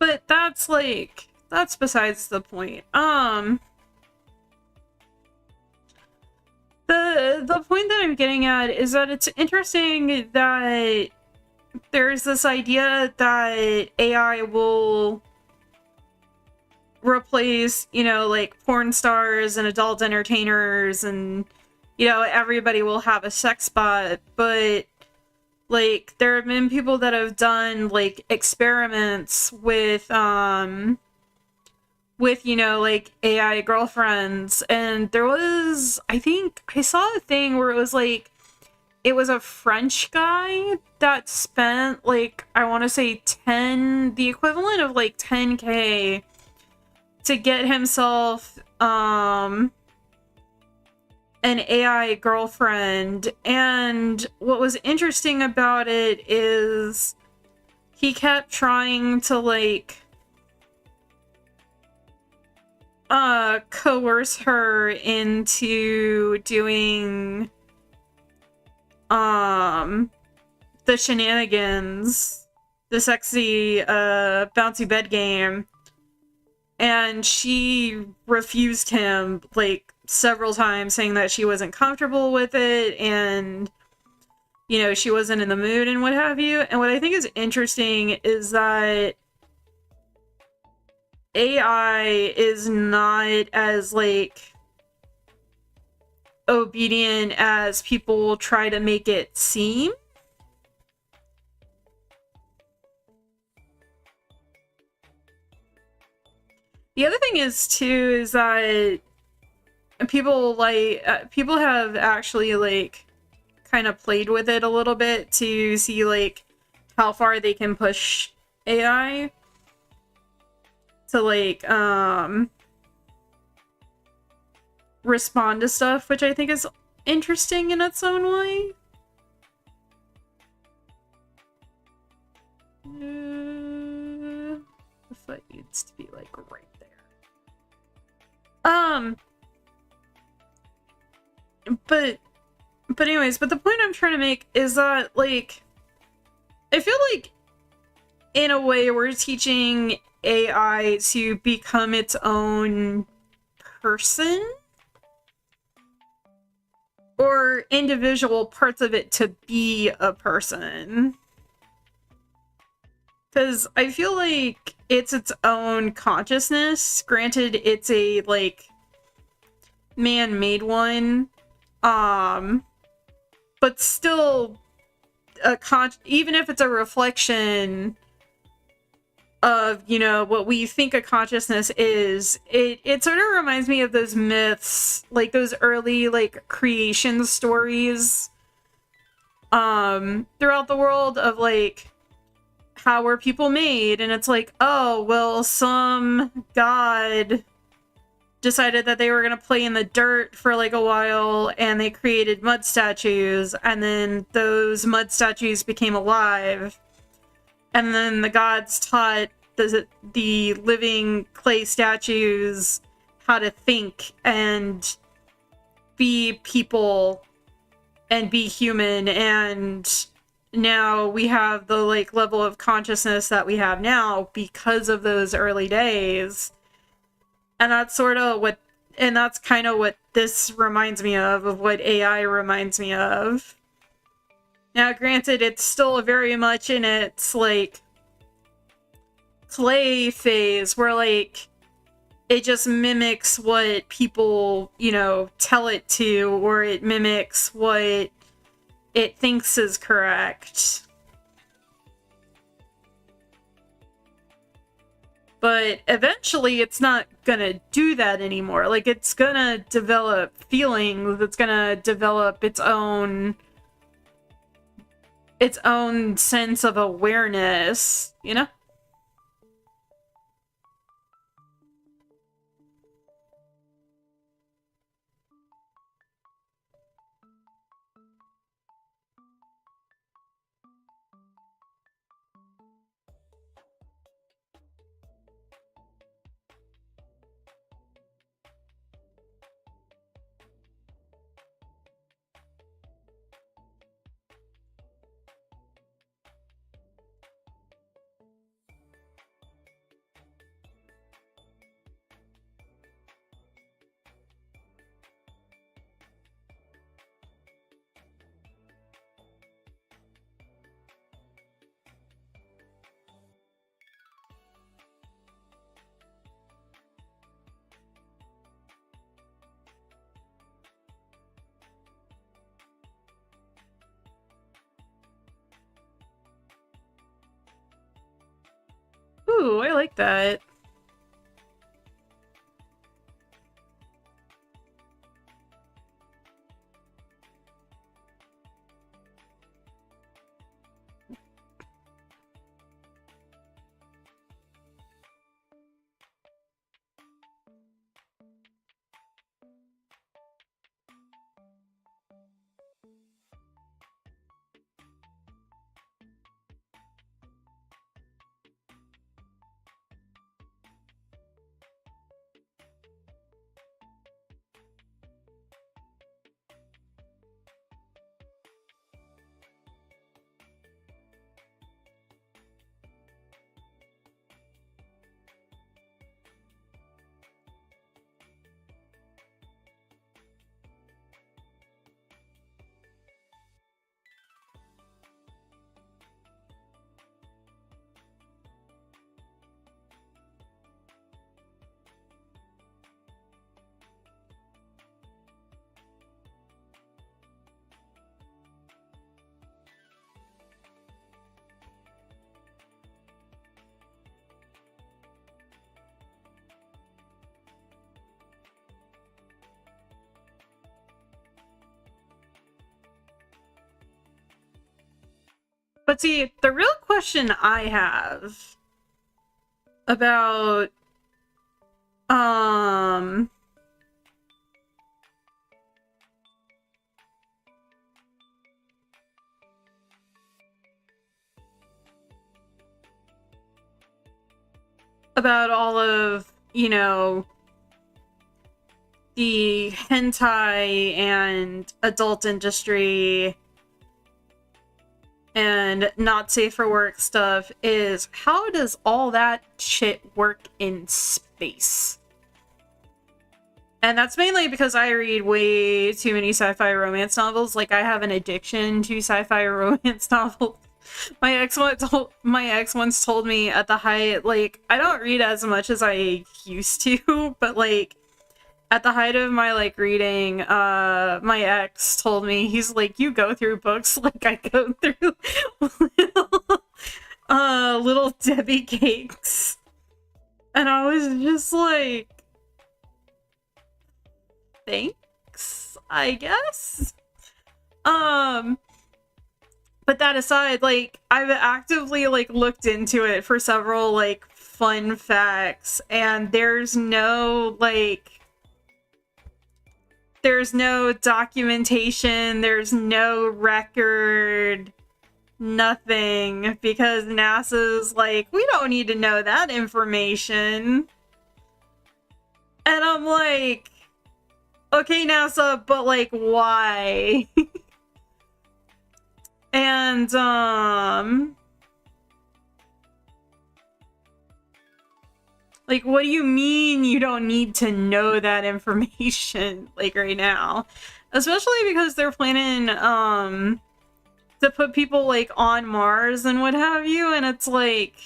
But that's like, that's besides the point. The point that I'm getting at is that it's interesting that there's this idea that AI will replace, you know, like porn stars and adult entertainers, and, you know, everybody will have a sex bot, but like there have been people that have done like experiments with you know, like AI girlfriends, and there was, I think I saw a thing where it was like, it was a French guy that spent like, I want to say the equivalent of like 10K to get himself an AI girlfriend. And what was interesting about it is he kept trying to like coerce her into doing the shenanigans, the sexy bouncy bed game, and she refused him like several times, saying that she wasn't comfortable with it, and, you know, she wasn't in the mood and what have you. And what I think is interesting is that AI is not as like obedient as people try to make it seem. The other thing is too is that people like people have actually like kind of played with it a little bit to see like how far they can push AI to like respond to stuff, which I think is interesting in its own way. The foot needs to be like right there. But anyways, but the point I'm trying to make is that like I feel like in a way we're teaching AI to become its own person. or individual parts of it to be a person. Because I feel like it's its own consciousness. Granted, it's a, like, man-made one. But still, even if it's a reflection of, you know, what we think a consciousness is, it sort of reminds me of those myths, like those early, like, creation stories throughout the world of, like, how were people made? And it's like, oh, well, some god decided that they were going to play in the dirt for like a while, and they created mud statues, and then those mud statues became alive, and then the gods taught the living clay statues how to think and be people and be human, and now we have the like level of consciousness that we have now because of those early days. And that's sort of what, and that's kind of what this reminds me of what AI reminds me of. Now, granted, it's still very much in its, like, play phase, where, like, it just mimics what people, you know, tell it to, or it mimics what it thinks is correct. But eventually it's not gonna do that anymore. Like, it's gonna develop feelings, it's gonna develop its own sense of awareness, you know? Ooh, I like that. But see, the real question I have about all of, you know, the hentai and adult industry and not safe for work stuff is, how does all that shit work in space? And that's mainly because I read way too many sci-fi romance novels. Like, I have an addiction to sci-fi romance novels. My ex once told me at the height, like, I don't read as much as I used to, but like at the height of my like reading, my ex told me, he's like, you go through books like I go through little, little Debbie cakes. And I was just like, thanks, I guess. But that aside, like, I've actively like looked into it for several like fun facts, and there's no documentation, there's no record, nothing, because NASA's like, we don't need to know that information. And I'm like, okay, NASA, but like, why? And, like, what do you mean you don't need to know that information, like, right now? Especially because they're planning, to put people, like, on Mars and what have you, and it's like,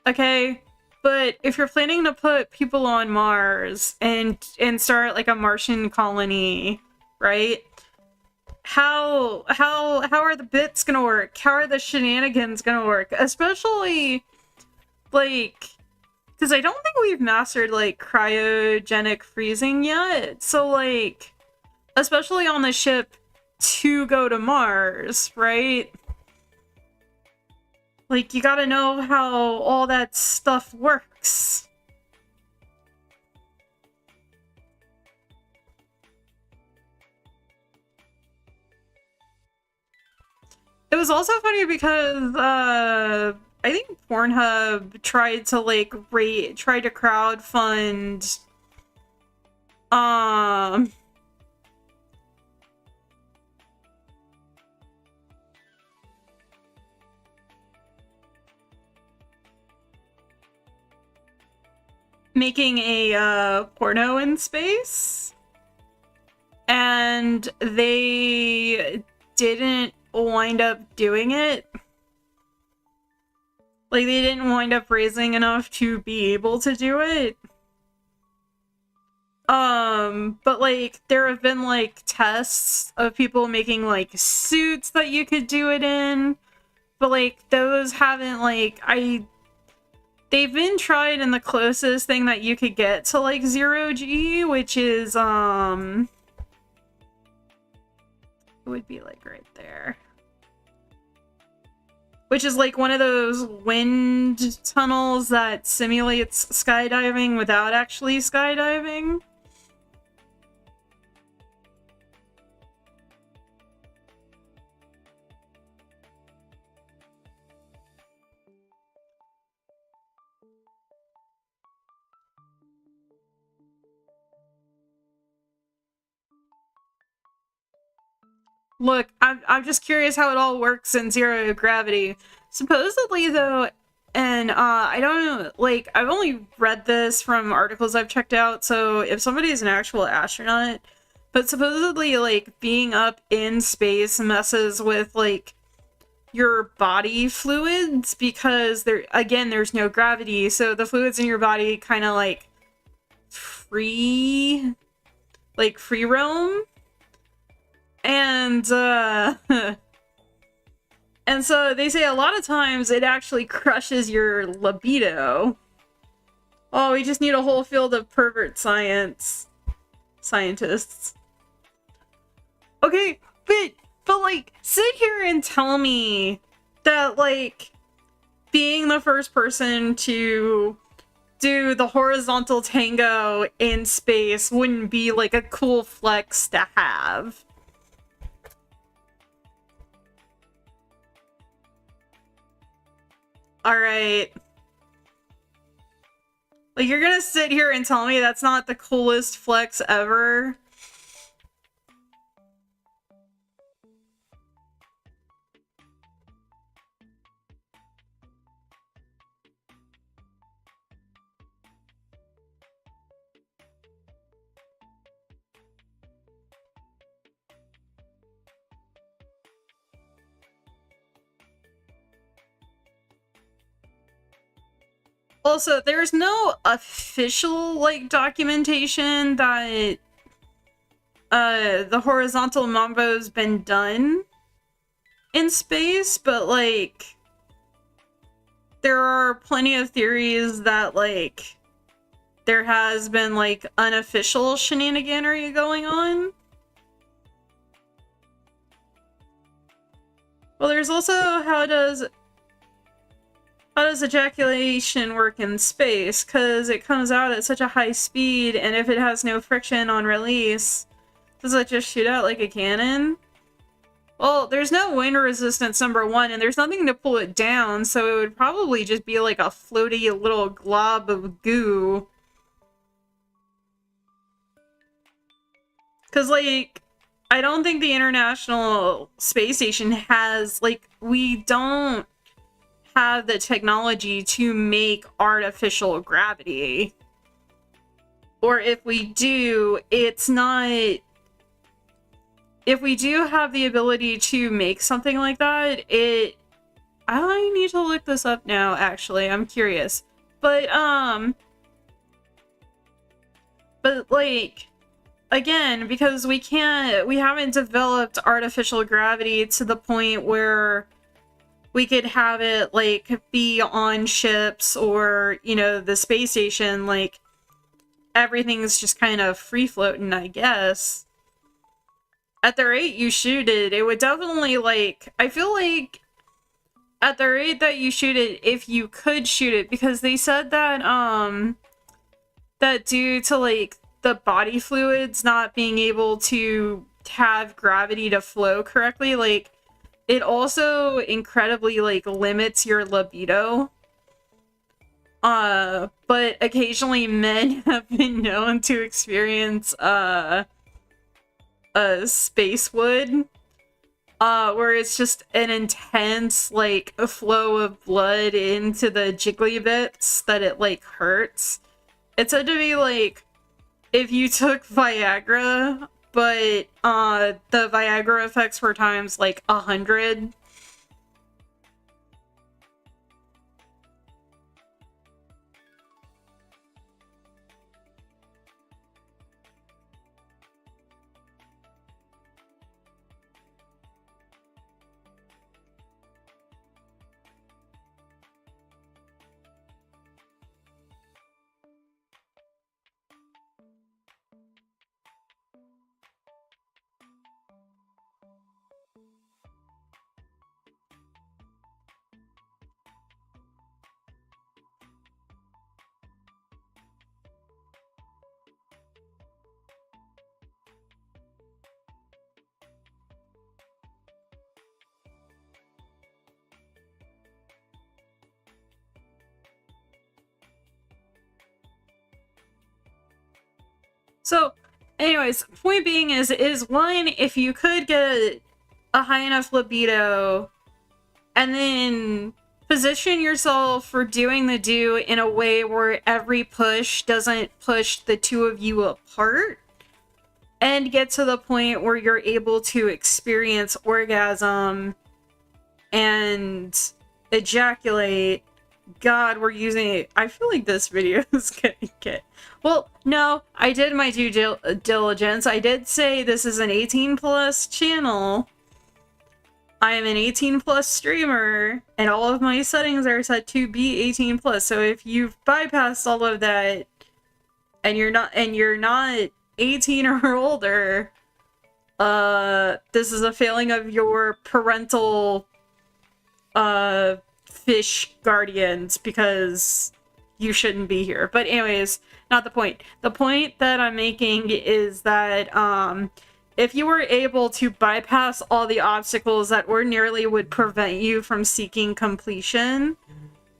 okay, but if you're planning to put people on Mars and start, like, a Martian colony, right? How are the bits gonna work? How are the shenanigans gonna work? Especially, like, because I don't think we've mastered, like, cryogenic freezing yet. So, like, especially on the ship to go to Mars, right? Like, you gotta know how all that stuff works. It was also funny because, I think Pornhub tried to, like, try to crowdfund, making a, porno in space. And they didn't wind up doing it. Like, they didn't wind up raising enough to be able to do it. But like, there have been like tests of people making like suits that you could do it in. But like, those haven't like, they've been tried, and the closest thing that you could get to like 0G, which is, it would be like right there. Which is like one of those wind tunnels that simulates skydiving without actually skydiving. Look, I'm just curious how it all works in zero gravity. Supposedly, though, and I don't know, like, I've only read this from articles I've checked out, so if somebody is an actual astronaut, but supposedly, like, being up in space messes with, like, your body fluids, because there's no gravity, so the fluids in your body kind of, like, free roam. And, and so they say a lot of times it actually crushes your libido. Oh, we just need a whole field of pervert scientists. Okay, but like, sit here and tell me that, like, being the first person to do the horizontal tango in space wouldn't be, like, a cool flex to have. Alright. Like, you're gonna sit here and tell me that's not the coolest flex ever? Also, there's no official, like, documentation that the horizontal mambo's been done in space, but, like, there are plenty of theories that, like, there has been, like, unofficial shenaniganery going on. Well, there's also how does ejaculation work in space? Because it comes out at such a high speed, and if it has no friction on release, does it just shoot out like a cannon? Well, there's no wind resistance, number one, and there's nothing to pull it down, so it would probably just be like a floaty little glob of goo. Because, like, I don't think the International Space Station has, like, we don't have the technology to make artificial gravity. Or if we do, it's not... If we do have the ability to make something like that, I need to look this up now, actually. I'm curious. But, like, again, because we haven't developed artificial gravity to the point where we could have it, like, be on ships or, you know, the space station, like, everything's just kind of free-floating, I guess. At the rate you shoot it, it would definitely, like, I feel like at the rate that you shoot it, if you could shoot it, because they said that, that due to, like, the body fluids not being able to have gravity to flow correctly, like, it also incredibly, like, limits your libido. But occasionally men have been known to experience, space wood, where it's just an intense, like, flow of blood into the jiggly bits that it, like, hurts. It's said to be, like, if you took Viagra, but, the Viagra effects were times, like, 100. So, anyways, point being is one, if you could get a high enough libido, and then position yourself for doing the do in a way where every push doesn't push the two of you apart, and get to the point where you're able to experience orgasm and ejaculate. God, we're using it. I feel like this video is gonna get... Well, no, I did my due diligence. I did say this is an 18+ channel. I am an 18+ streamer, and all of my settings are set to be 18+. So if you've bypassed all of that, and you're not 18 or older, this is a failing of your parental, fish guardians, because you shouldn't be here. But anyways, not the point. The point that I'm making is that, if you were able to bypass all the obstacles that ordinarily would prevent you from seeking completion,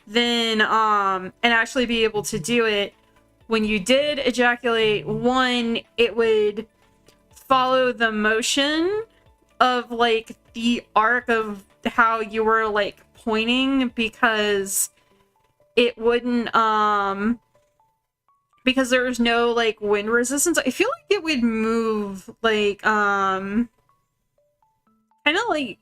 then, and actually be able to do it, when you did ejaculate, one, it would follow the motion of, like, the arc of how you were, like, pointing, because it wouldn't, because there was no, like, wind resistance. I feel like it would move, like, kind of like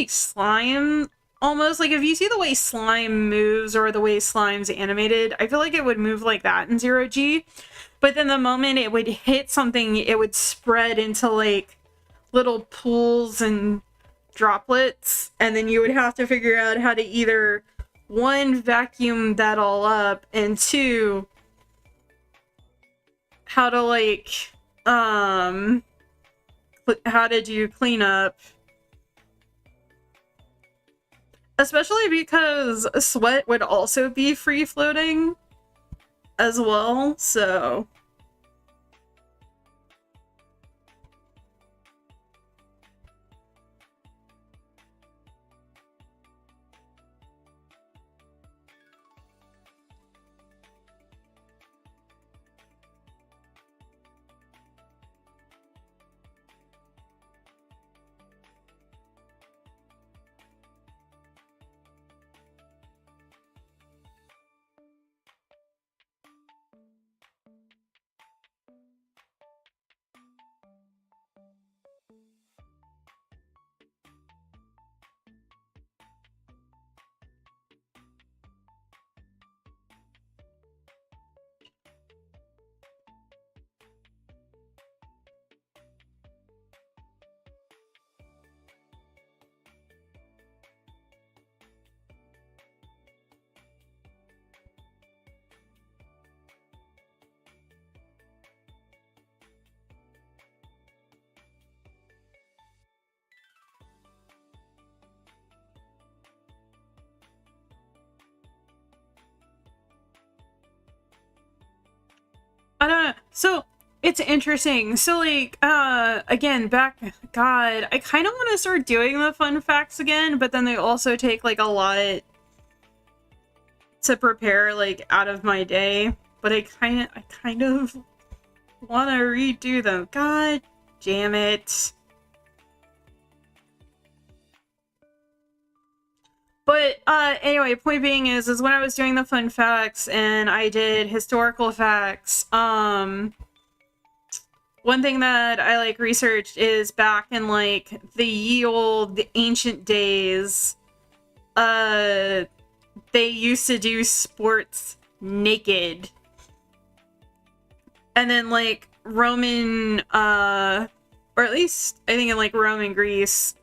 slime, almost like if you see the way slime moves or the way slime's animated, I feel like it would move like that in Zero G. But then the moment it would hit something, it would spread into like little pools and droplets, and then you would have to figure out how to either one, vacuum that all up, and two, how to like how to do cleanup. Especially because sweat would also be free floating as well, so I don't know. So it's interesting. So like again, back God, I kind of want to start doing the fun facts again, but then they also take like a lot to prepare like out of my day, but I kind of want to redo them. God damn it. But anyway, point being is when I was doing the fun facts and I did historical facts, one thing that I like researched is back in like the ancient days, they used to do sports naked. And then like Roman or at least I think in like Roman Greece.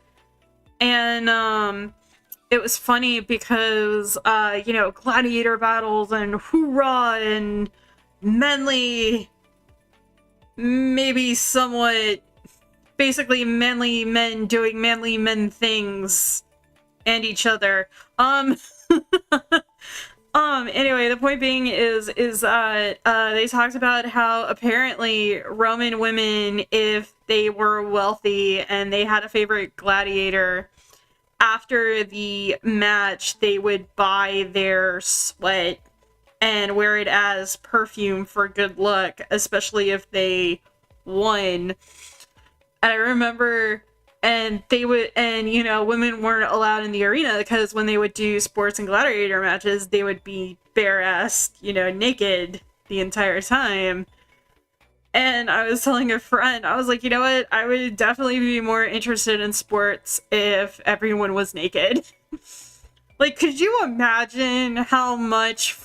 And it was funny because you know, gladiator battles and hoorah and manly, maybe somewhat basically manly men doing manly men things and each other. Anyway, the point being is they talked about how apparently Roman women, if they were wealthy and they had a favorite gladiator, after the match they would buy their sweat and wear it as perfume for good luck, especially if they won. And I remember, and they would, and you know, women weren't allowed in the arena because when they would do sports and gladiator matches, they would be bare-assed, you know, naked the entire time. And I was telling a friend, I was like, you know what? I would definitely be more interested in sports if everyone was naked. Like, could you imagine how much,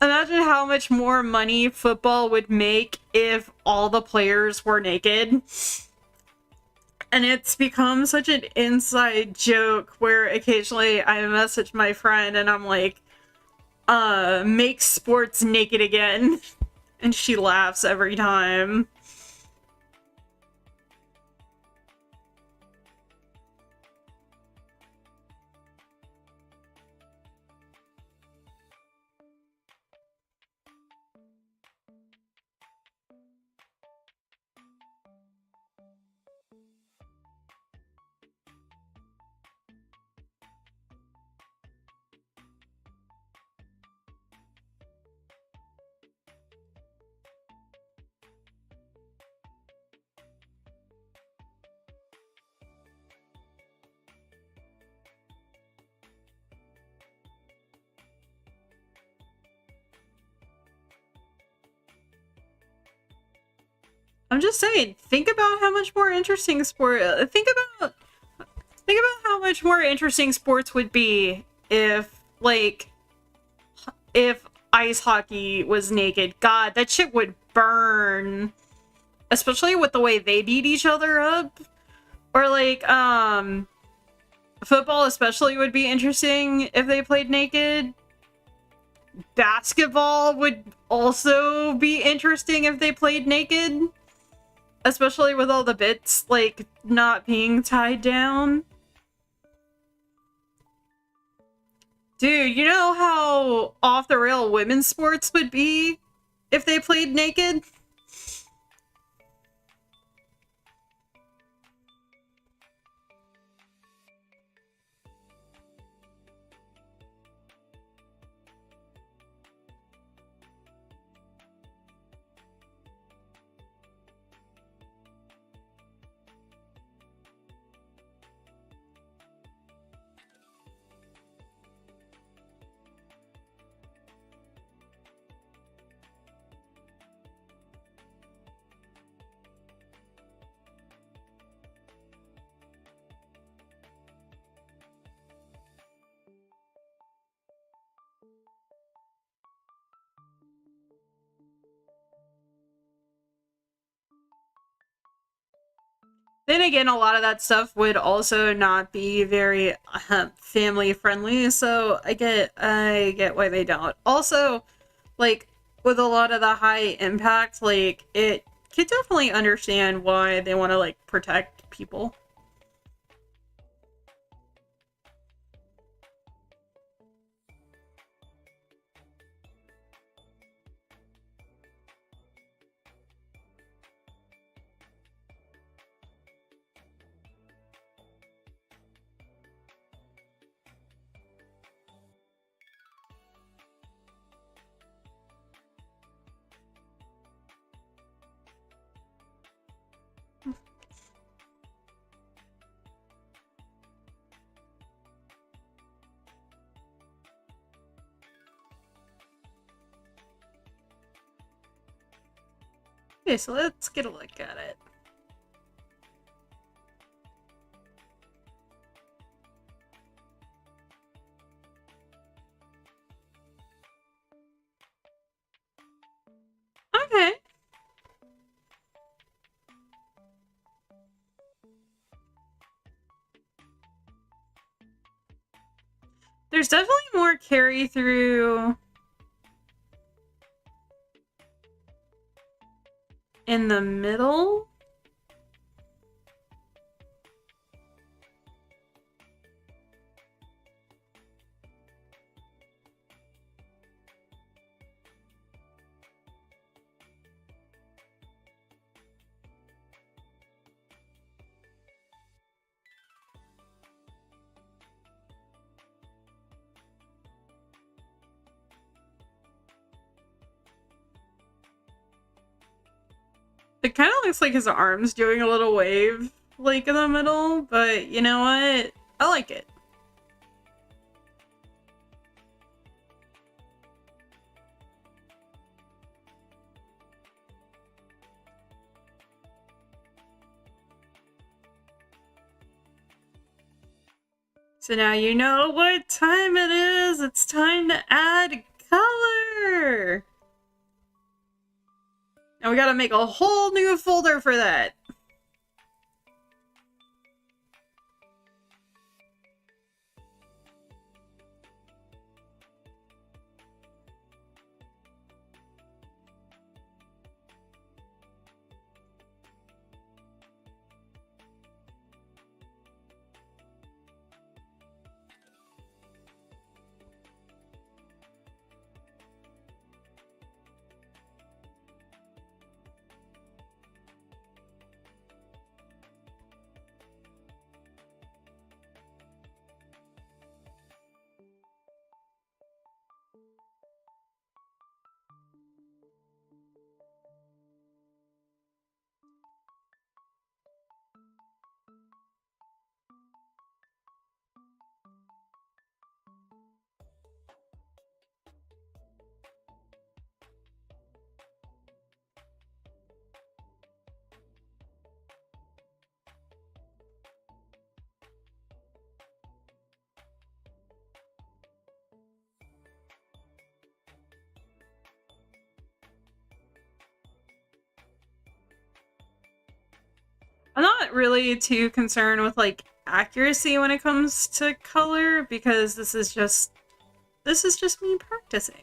imagine how much more money football would make if all the players were naked? And it's become such an inside joke where occasionally I message my friend and I'm like, make sports naked again. And she laughs every time. I'm just saying, think about how much more interesting sport. Think about how much more interesting sports would be if, like, if ice hockey was naked. God, that shit would burn. Especially with the way they beat each other up. Or, like, football especially would be interesting if they played naked. Basketball would also be interesting if they played naked. Especially with all the bits, like, not being tied down. Dude, you know how off-the-rail women's sports would be if they played naked? Then again, a lot of that stuff would also not be very family friendly, so I get why they don't. Also, like, with a lot of the high impact, like, it could definitely understand why they want to, like, protect people. Okay, so let's get a look at it. Okay. There's definitely more carry through in the middle. It kind of looks like his arm's doing a little wave, like, in the middle, but you know what? I like it. So now you know what time it is. It's time to add color. And we gotta make a whole new folder for that. really too concerned with like accuracy when it comes to color, because this is just me practicing.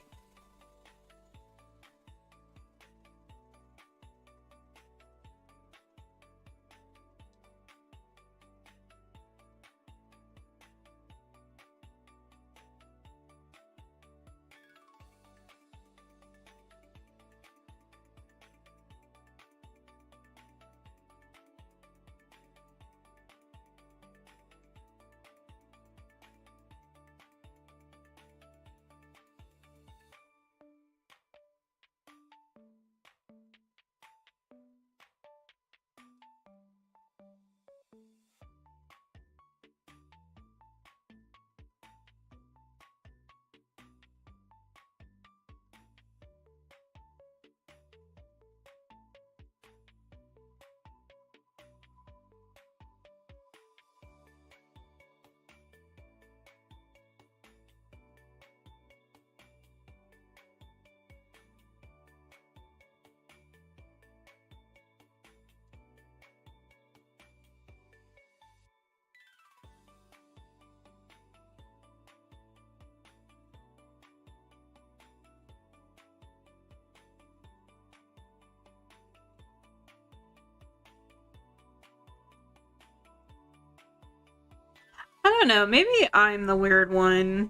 I don't know, maybe I'm the weird one.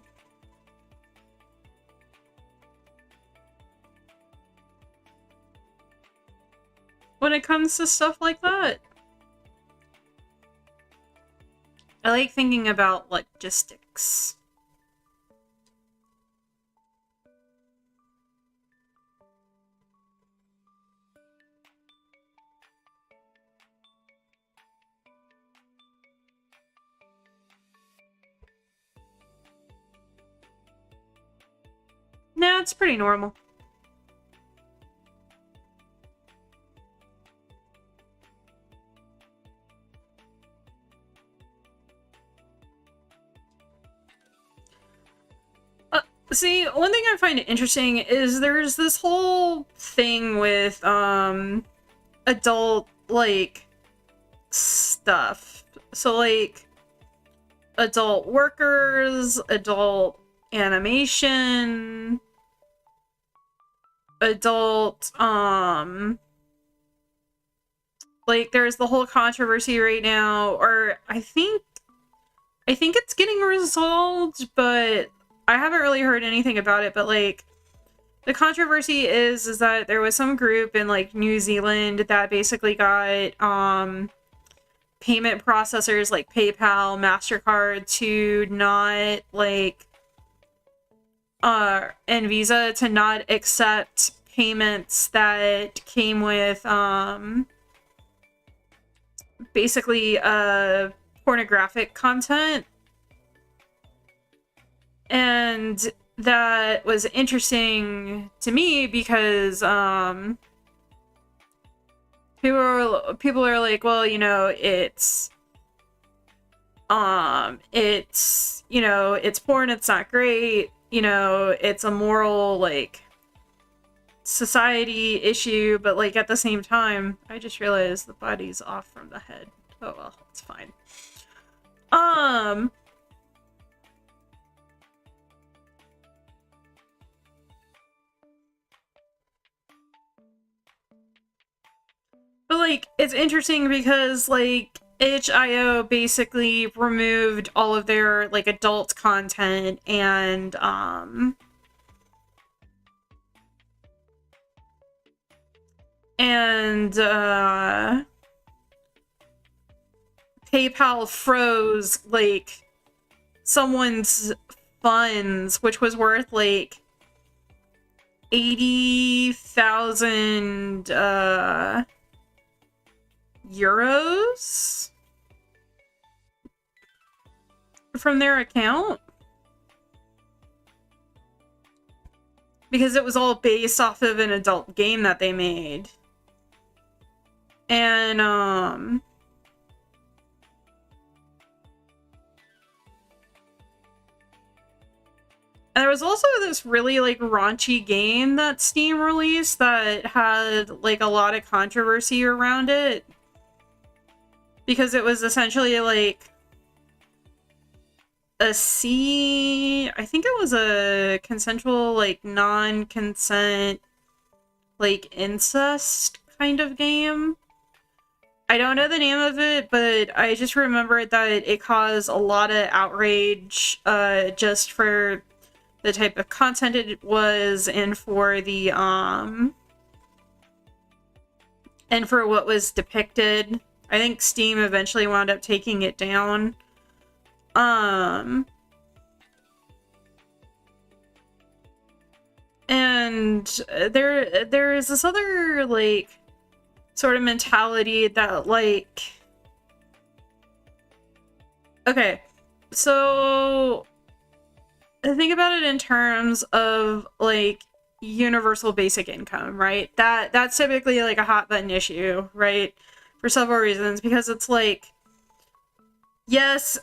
When it comes to stuff like that. I like thinking about logistics. No, it's pretty normal. See, one thing I find interesting is there's this whole thing with, adult, like, stuff. So, like, adult workers, adult animation, adult, like, there's the whole controversy right now, or I think it's getting resolved, but I haven't really heard anything about it, but, like, the controversy is that there was some group in, like, New Zealand that basically got, payment processors like PayPal, MasterCard to not, like, and Visa to not accept payments that came with, basically, pornographic content. And that was interesting to me because, people are like, well, you know, it's, you know, it's porn, it's not great, you know, it's a moral, like, society issue, but, like, at the same time, I just realized the body's off from the head. Oh well, it's fine. But, like, it's interesting because, like, itch.io basically removed all of their, like, adult content and, PayPal froze, like, someone's funds, which was worth, like, 80,000, euros from their account, because it was all based off of an adult game that they made. And there was also this really, like, raunchy game that Steam released that had, like, a lot of controversy around it. because it was essentially like I think it was a consensual, like, non-consent, like, incest kind of game. I don't know the name of it, but I just remember that it caused a lot of outrage, just for the type of content it was, and for the, and for what was depicted. I think Steam eventually wound up taking it down. And there is this other, like, sort of mentality that, like, okay, so think about it in terms of, like, universal basic income, right? That's typically, like, a hot button issue, right? For several reasons, because it's like, yes,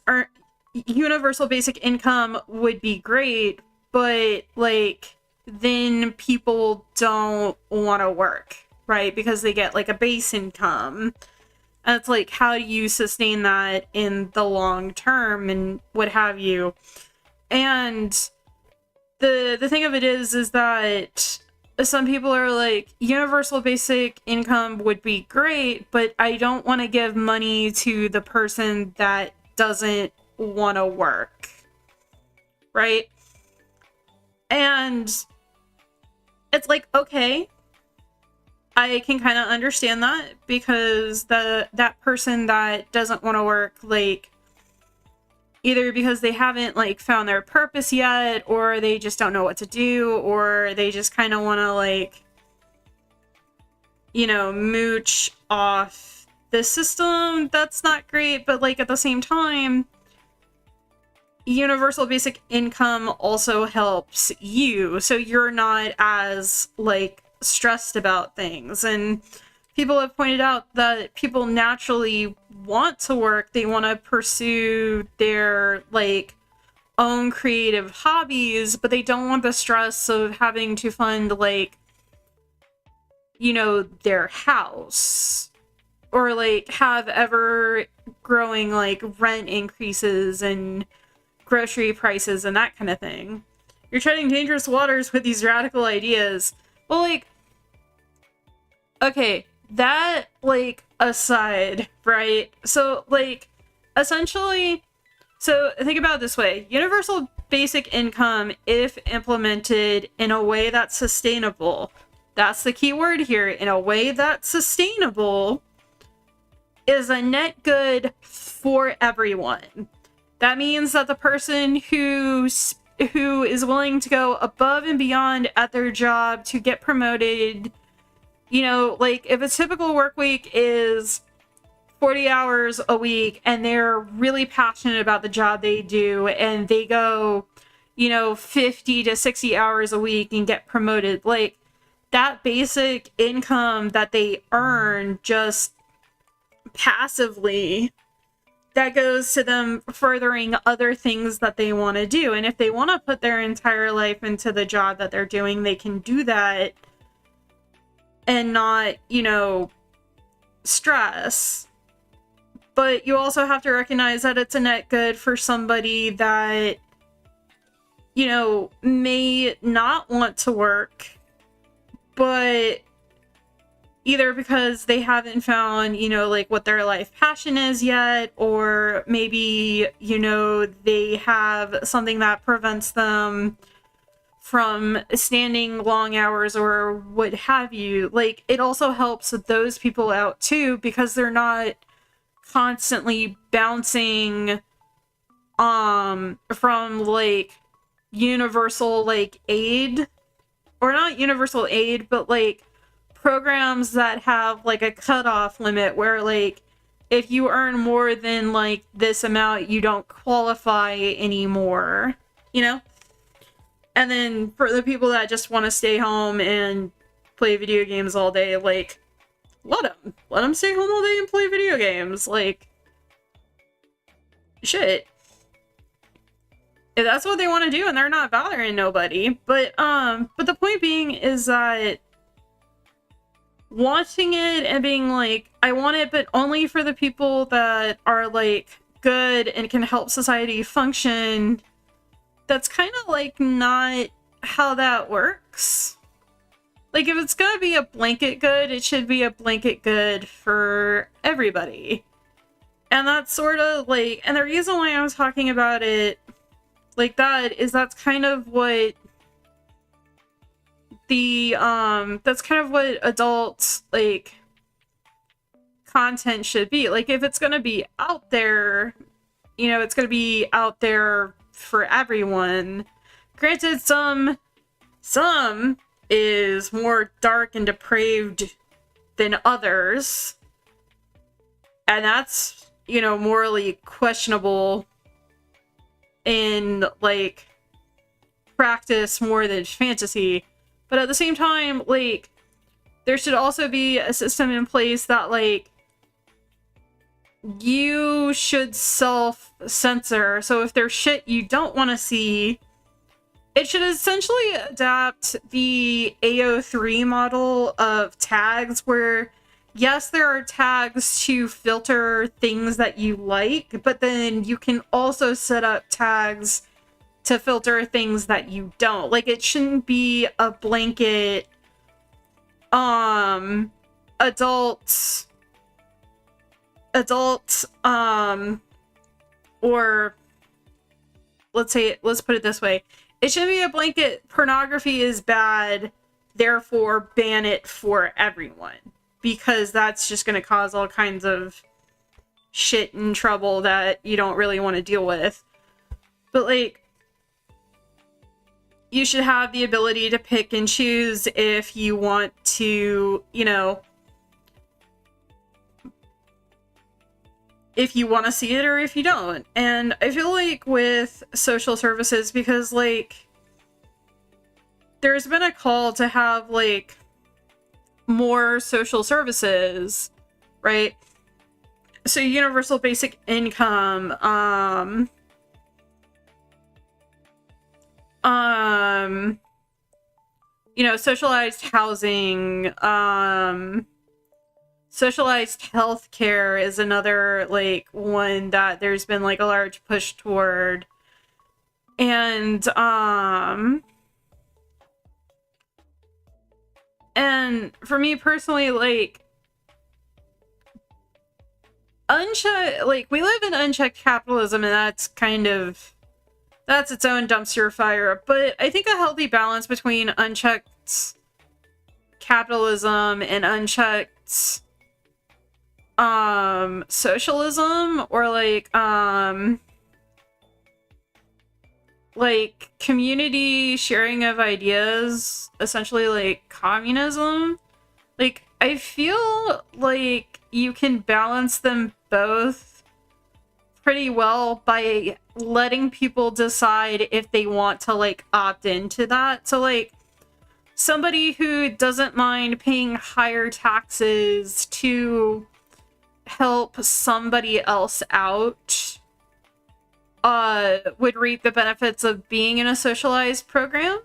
universal basic income would be great, but, like, then people don't want to work, right? Because they get, like, a base income. And it's like, how do you sustain that in the long term and what have you? And the thing of it is that some people are like, universal basic income would be great, but I don't want to give money to the person that doesn't want to work, right? And it's like, okay, I can kind of understand that, because that person that doesn't want to work, like, either because they haven't, like, found their purpose yet, or they just don't know what to do, or they just kind of want to, like, you know, mooch off the system. That's not great, but, like, at the same time, universal basic income also helps you, so you're not as, like, stressed about things. And people have pointed out that people naturally want to work. They want to pursue their, like, own creative hobbies, but they don't want the stress of having to fund, like, you know, their house, or, like, have ever growing, like, rent increases and grocery prices and that kind of thing. You're treading dangerous waters with these radical ideas. Well, like, okay, that, like, aside, right? So, like, essentially, so think about it this way. Universal basic income, if implemented in a way that's sustainable, that's the key word here, in a way that's sustainable, is a net good for everyone. That means that the person who is willing to go above and beyond at their job to get promoted, you know, like, if a typical work week is 40 hours a week and they're really passionate about the job they do, and they go, you know, 50 to 60 hours a week and get promoted, like, that basic income that they earn just passively, that goes to them furthering other things that they want to do. And if they want to put their entire life into the job that they're doing, they can do that and not, you know, stress. But you also have to recognize that it's a net good for somebody that, you know, may not want to work, but either because they haven't found, you know, like, what their life passion is yet, or maybe, you know, they have something that prevents them from standing long hours or what have you. Like, it also helps those people out too, because they're not constantly bouncing from, like, universal, like, aid, or not universal aid, but, like, programs that have, like, a cutoff limit where, like, if you earn more than, like, this amount, you don't qualify anymore, you know? And then for the people that just want to stay home and play video games all day, like, let them stay home all day and play video games. Like, shit. If that's what they want to do and they're not bothering nobody. But the point being is that wanting it and being like, I want it, but only for the people that are like good and can help society function, that's kind of like not how that works. Like, if it's gonna be a blanket good, it should be a blanket good for everybody. And that's sort of like, and the reason why I was talking about it like that is that's kind of what that's kind of what adult like content should be. Like, if it's gonna be out there, you know, it's gonna be out there for everyone. Granted, some is more dark and depraved than others, and that's, you know, morally questionable in like practice more than fantasy. But at the same time, like, there should also be a system in place that like you should self-censor. So if there's shit you don't want to see, it should essentially adapt the AO3 model of tags, where yes, there are tags to filter things that you like, but then you can also set up tags to filter things that you don't. Like, it shouldn't be a blanket adult or let's put it this way. It shouldn't be a blanket pornography is bad, therefore ban it for everyone. Because that's just going to cause all kinds of shit and trouble that you don't really want to deal with. But, like, you should have the ability to pick and choose if you want to, you know, if you want to see it or if you don't. And I feel like with social services, because, like, there's been a call to have, like, more social services, right? So universal basic income, you know, socialized housing, socialized healthcare is another, like, one that there's been, like, a large push toward. And for me personally, like, we live in unchecked capitalism, and that's its own dumpster fire. But I think a healthy balance between unchecked capitalism and unchecked socialism, or like community sharing of ideas, essentially like communism. Like, I feel like you can balance them both pretty well by letting people decide if they want to, like, opt into that. So, like, somebody who doesn't mind paying higher taxes to help somebody else out would reap the benefits of being in a socialized program.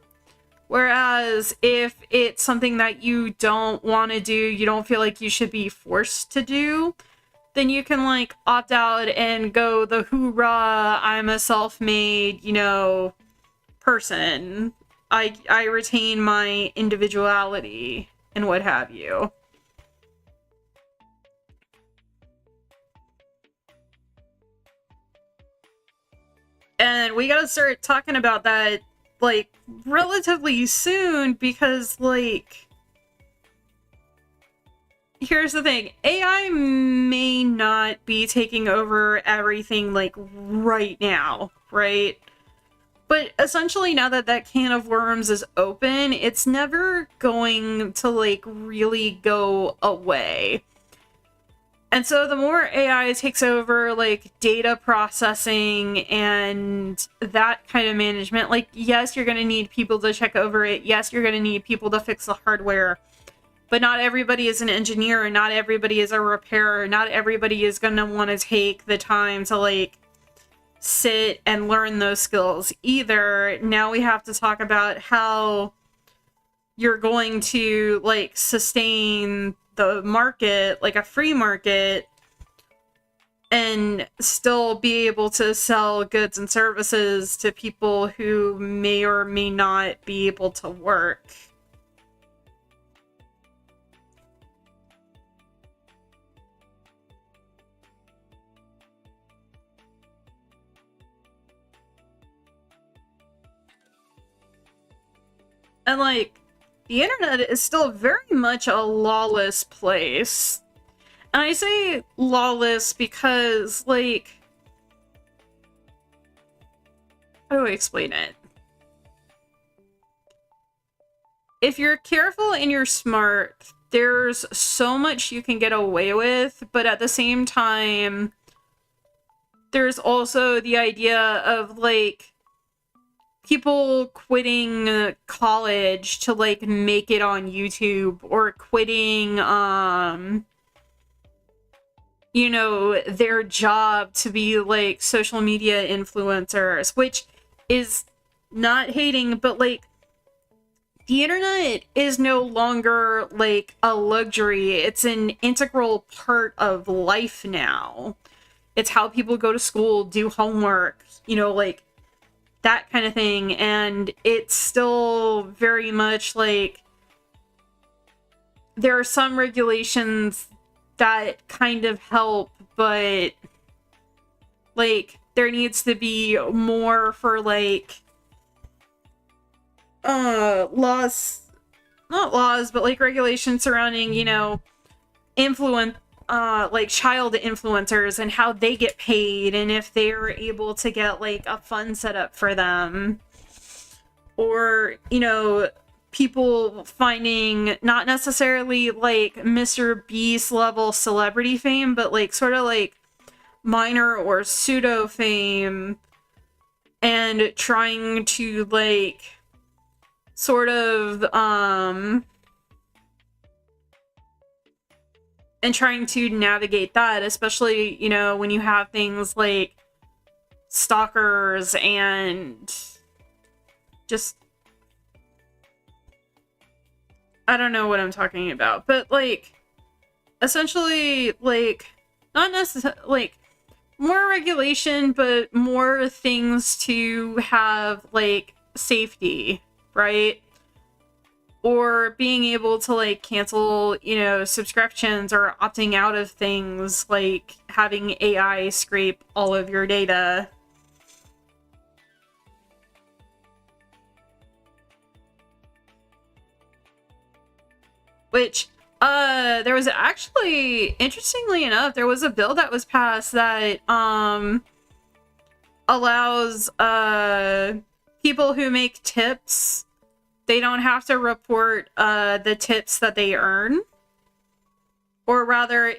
Whereas if it's something that you don't want to do, you don't feel like you should be forced to do, then you can, like, opt out and go the hoorah, I'm a self-made, you know, person. I retain my individuality and what have you. And we gotta start talking about that, like, relatively soon, because, like, here's the thing. AI may not be taking over everything, like, right now, right? But essentially, now that that can of worms is open, it's never going to, like, really go away. And so the more AI takes over, like, data processing and that kind of management, like, yes, you're going to need people to check over it. Yes, you're going to need people to fix the hardware. But not everybody is an engineer, not everybody is a repairer, not everybody is going to want to take the time to, like, sit and learn those skills either. Now we have to talk about how you're going to like sustain the market, like a free market, and still be able to sell goods and services to people who may or may not be able to work. And like, the internet is still very much a lawless place. And I say lawless because, like, how do I explain it? If you're careful and you're smart, there's so much you can get away with, but at the same time, there's also the idea of, like, people quitting college to, like, make it on YouTube, or quitting, you know, their job to be, like, social media influencers, which is not hating, but, like, the internet is no longer, like, a luxury. It's an integral part of life now. It's how people go to school, do homework, you know, like, that kind of thing. And it's still very much, like, there are some regulations that kind of help, but, like, there needs to be more for, like, laws, not laws, but like regulations surrounding, you know, like child influencers and how they get paid, and if they're able to get like a fund set up for them, or, you know, people finding not necessarily like Mr. Beast level celebrity fame, but like sort of like minor or pseudo fame, and trying to like sort of, and trying to navigate that, especially, you know, when you have things like stalkers and just, I don't know what I'm talking about, but like, essentially, like, not necessarily, like, more regulation, but more things to have, like, safety, right? Or being able to, like, cancel, you know, subscriptions, or opting out of things, like having AI scrape all of your data. Which, there was actually, interestingly enough, there was a bill that was passed that, allows, people who make tips, they don't have to report the tips that they earn. Or rather,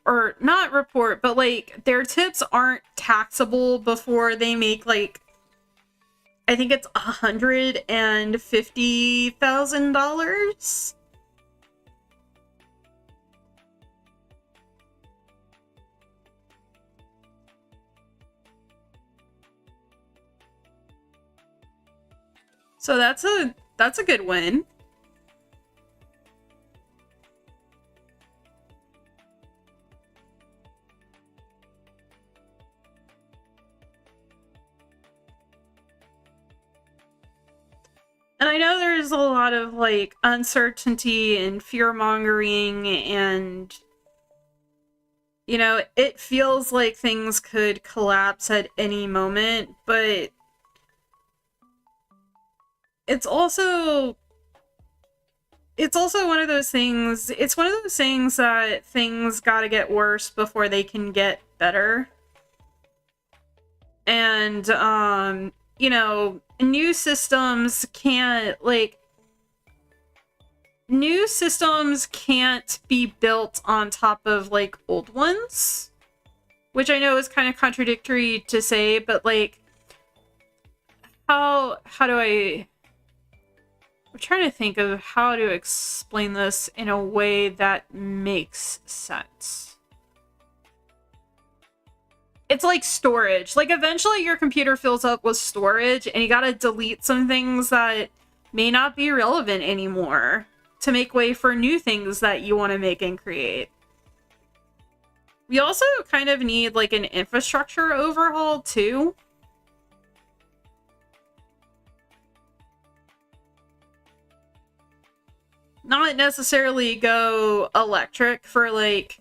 or not report, but like, their tips aren't taxable before they make, like, I think it's $150,000. So that's a good win. And I know there's a lot of, like, uncertainty and fear-mongering, and, you know, it feels like things could collapse at any moment, but it's also one of those things, it's one of those things that things gotta get worse before they can get better. And, you know, new systems can't be built on top of, like, old ones. Which I know is kind of contradictory to say, but, like, how do I'm trying to think of how to explain this in a way that makes sense. It's like storage. Like, eventually your computer fills up with storage, and you gotta delete some things that may not be relevant anymore to make way for new things that you want to make and create. We also kind of need like an infrastructure overhaul too. Not necessarily go electric for like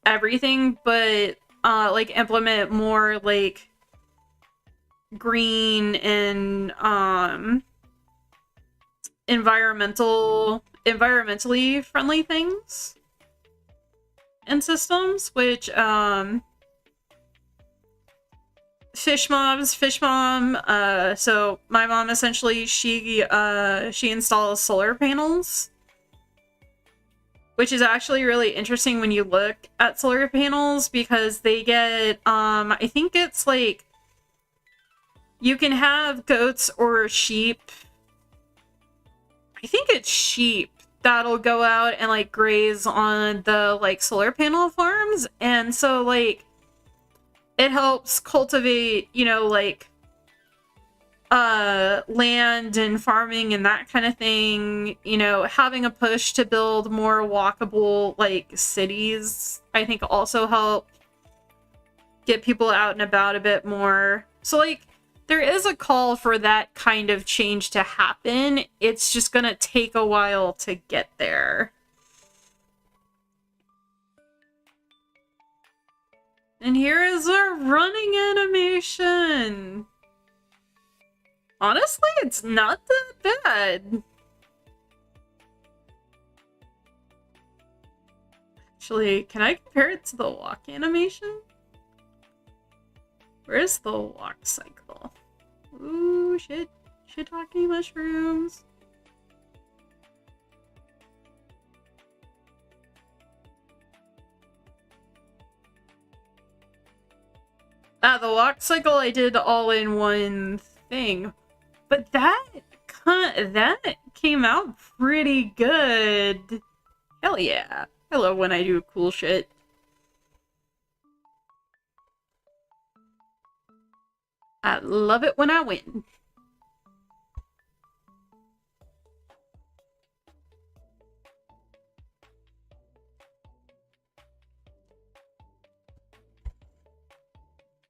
everything, but like implement more like green and environmentally friendly things and systems, which Fish Mom, so my mom essentially she installs solar panels, which is actually really interesting when you look at solar panels, because they get I think it's like you can have goats or sheep. I think it's sheep that'll go out and like graze on the like solar panel farms, and so like it helps cultivate, you know, like land and farming and that kind of thing. You know, having a push to build more walkable like cities, I think also help get people out and about a bit more. So like there is a call for that kind of change to happen. It's just gonna take a while to get there. And here is our running animation. Honestly, it's not that bad. Actually, can I compare it to the walk animation? Where's the walk cycle? Ooh, shit. Shiitake mushrooms. The walk cycle I did all in one thing. But that came out pretty good. Hell yeah. I love when I do cool shit. I love it when I win.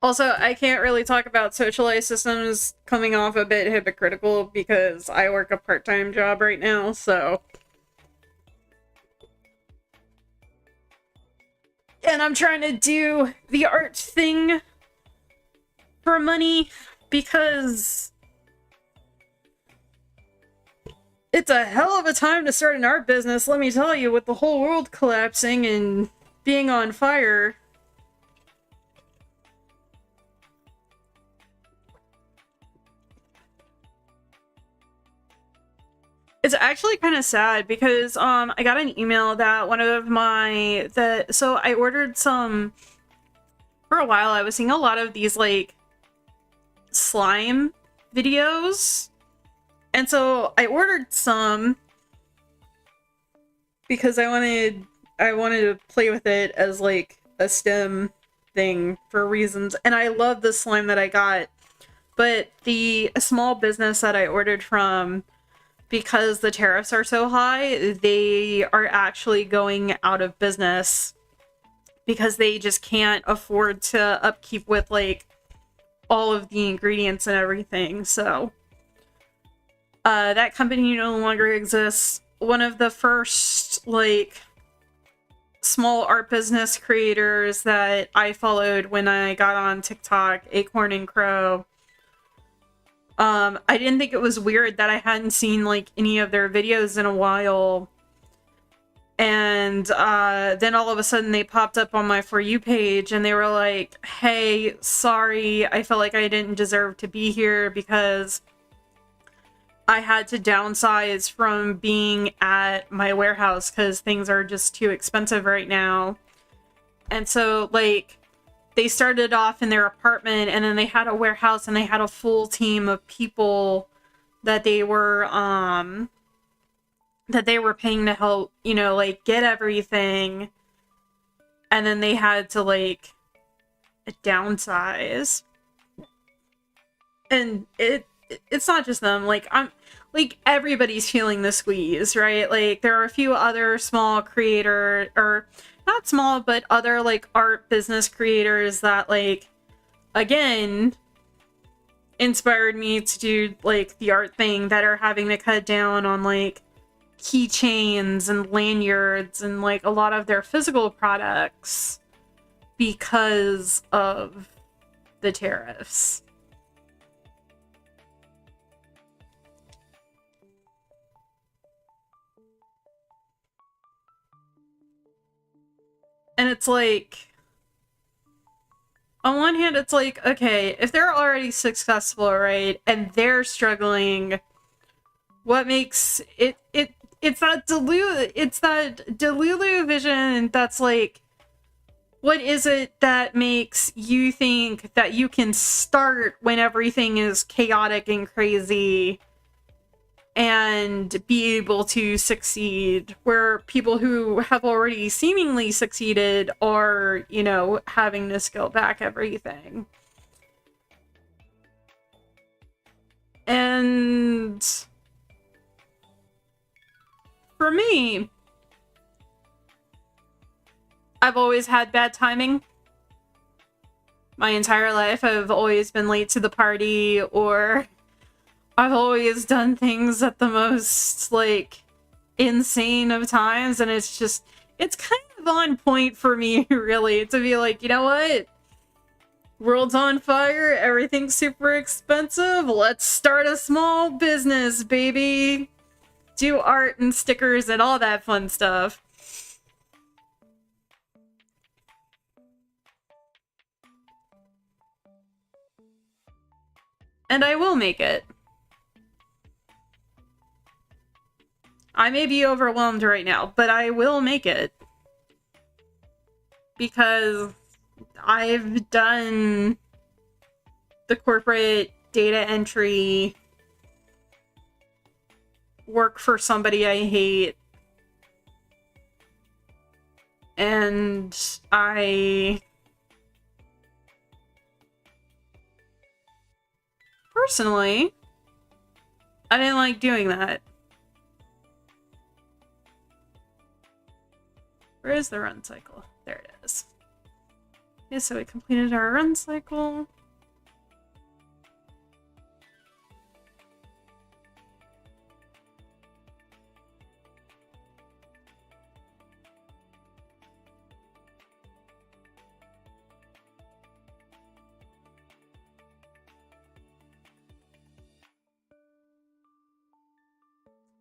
Also, I can't really talk about socialized systems, coming off a bit hypocritical because I work a part-time job right now, so. And I'm trying to do the art thing for money because it's a hell of a time to start an art business, let me tell you, with the whole world collapsing and being on fire. It's actually kind of sad because I got an email that one of my so I ordered some for a while. I was seeing a lot of these like slime videos, and so I ordered some because I wanted to play with it as like a STEM thing for reasons, and I love the slime that I got. But the small business that I ordered from, because the tariffs are so high, they are actually going out of business because they just can't afford to upkeep with like all of the ingredients and everything. So that company no longer exists. One of the first like small art business creators that I followed when I got on TikTok, Acorn and Crow, I didn't think it was weird that I hadn't seen like any of their videos in a while, and then all of a sudden they popped up on my For You page and they were like, hey, sorry, I felt like I didn't deserve to be here because I had to downsize from being at my warehouse because things are just too expensive right now. And so like they started off in their apartment, and then they had a warehouse, and they had a full team of people that they were paying to help, you know, like get everything. And then they had to like downsize. And it's not just them. Like like everybody's feeling the squeeze, right? Like there are a few other small creator, or not small, but other like art business creators that like, again, inspired me to do like the art thing, that are having to cut down on like keychains and lanyards and like a lot of their physical products because of the tariffs. And it's like, on one hand, it's like, okay, if they're already successful, right, and they're struggling, what makes it's that Delulu vision that's like, what is it that makes you think that you can start when everything is chaotic and crazy and be able to succeed, where people who have already seemingly succeeded are, you know, having to scale back everything? And for me, I've always had bad timing. My entire life, I've always been late to the party, or I've always done things at the most, like, insane of times, and it's just, it's kind of on point for me, really, to be like, you know what? World's on fire, everything's super expensive, let's start a small business, baby! Do art and stickers and all that fun stuff. And I will make it. I may be overwhelmed right now, but I will make it. Because I've done the corporate data entry work for somebody I hate. And personally, I didn't like doing that. Where is the run cycle? There it is. Okay, so we completed our run cycle.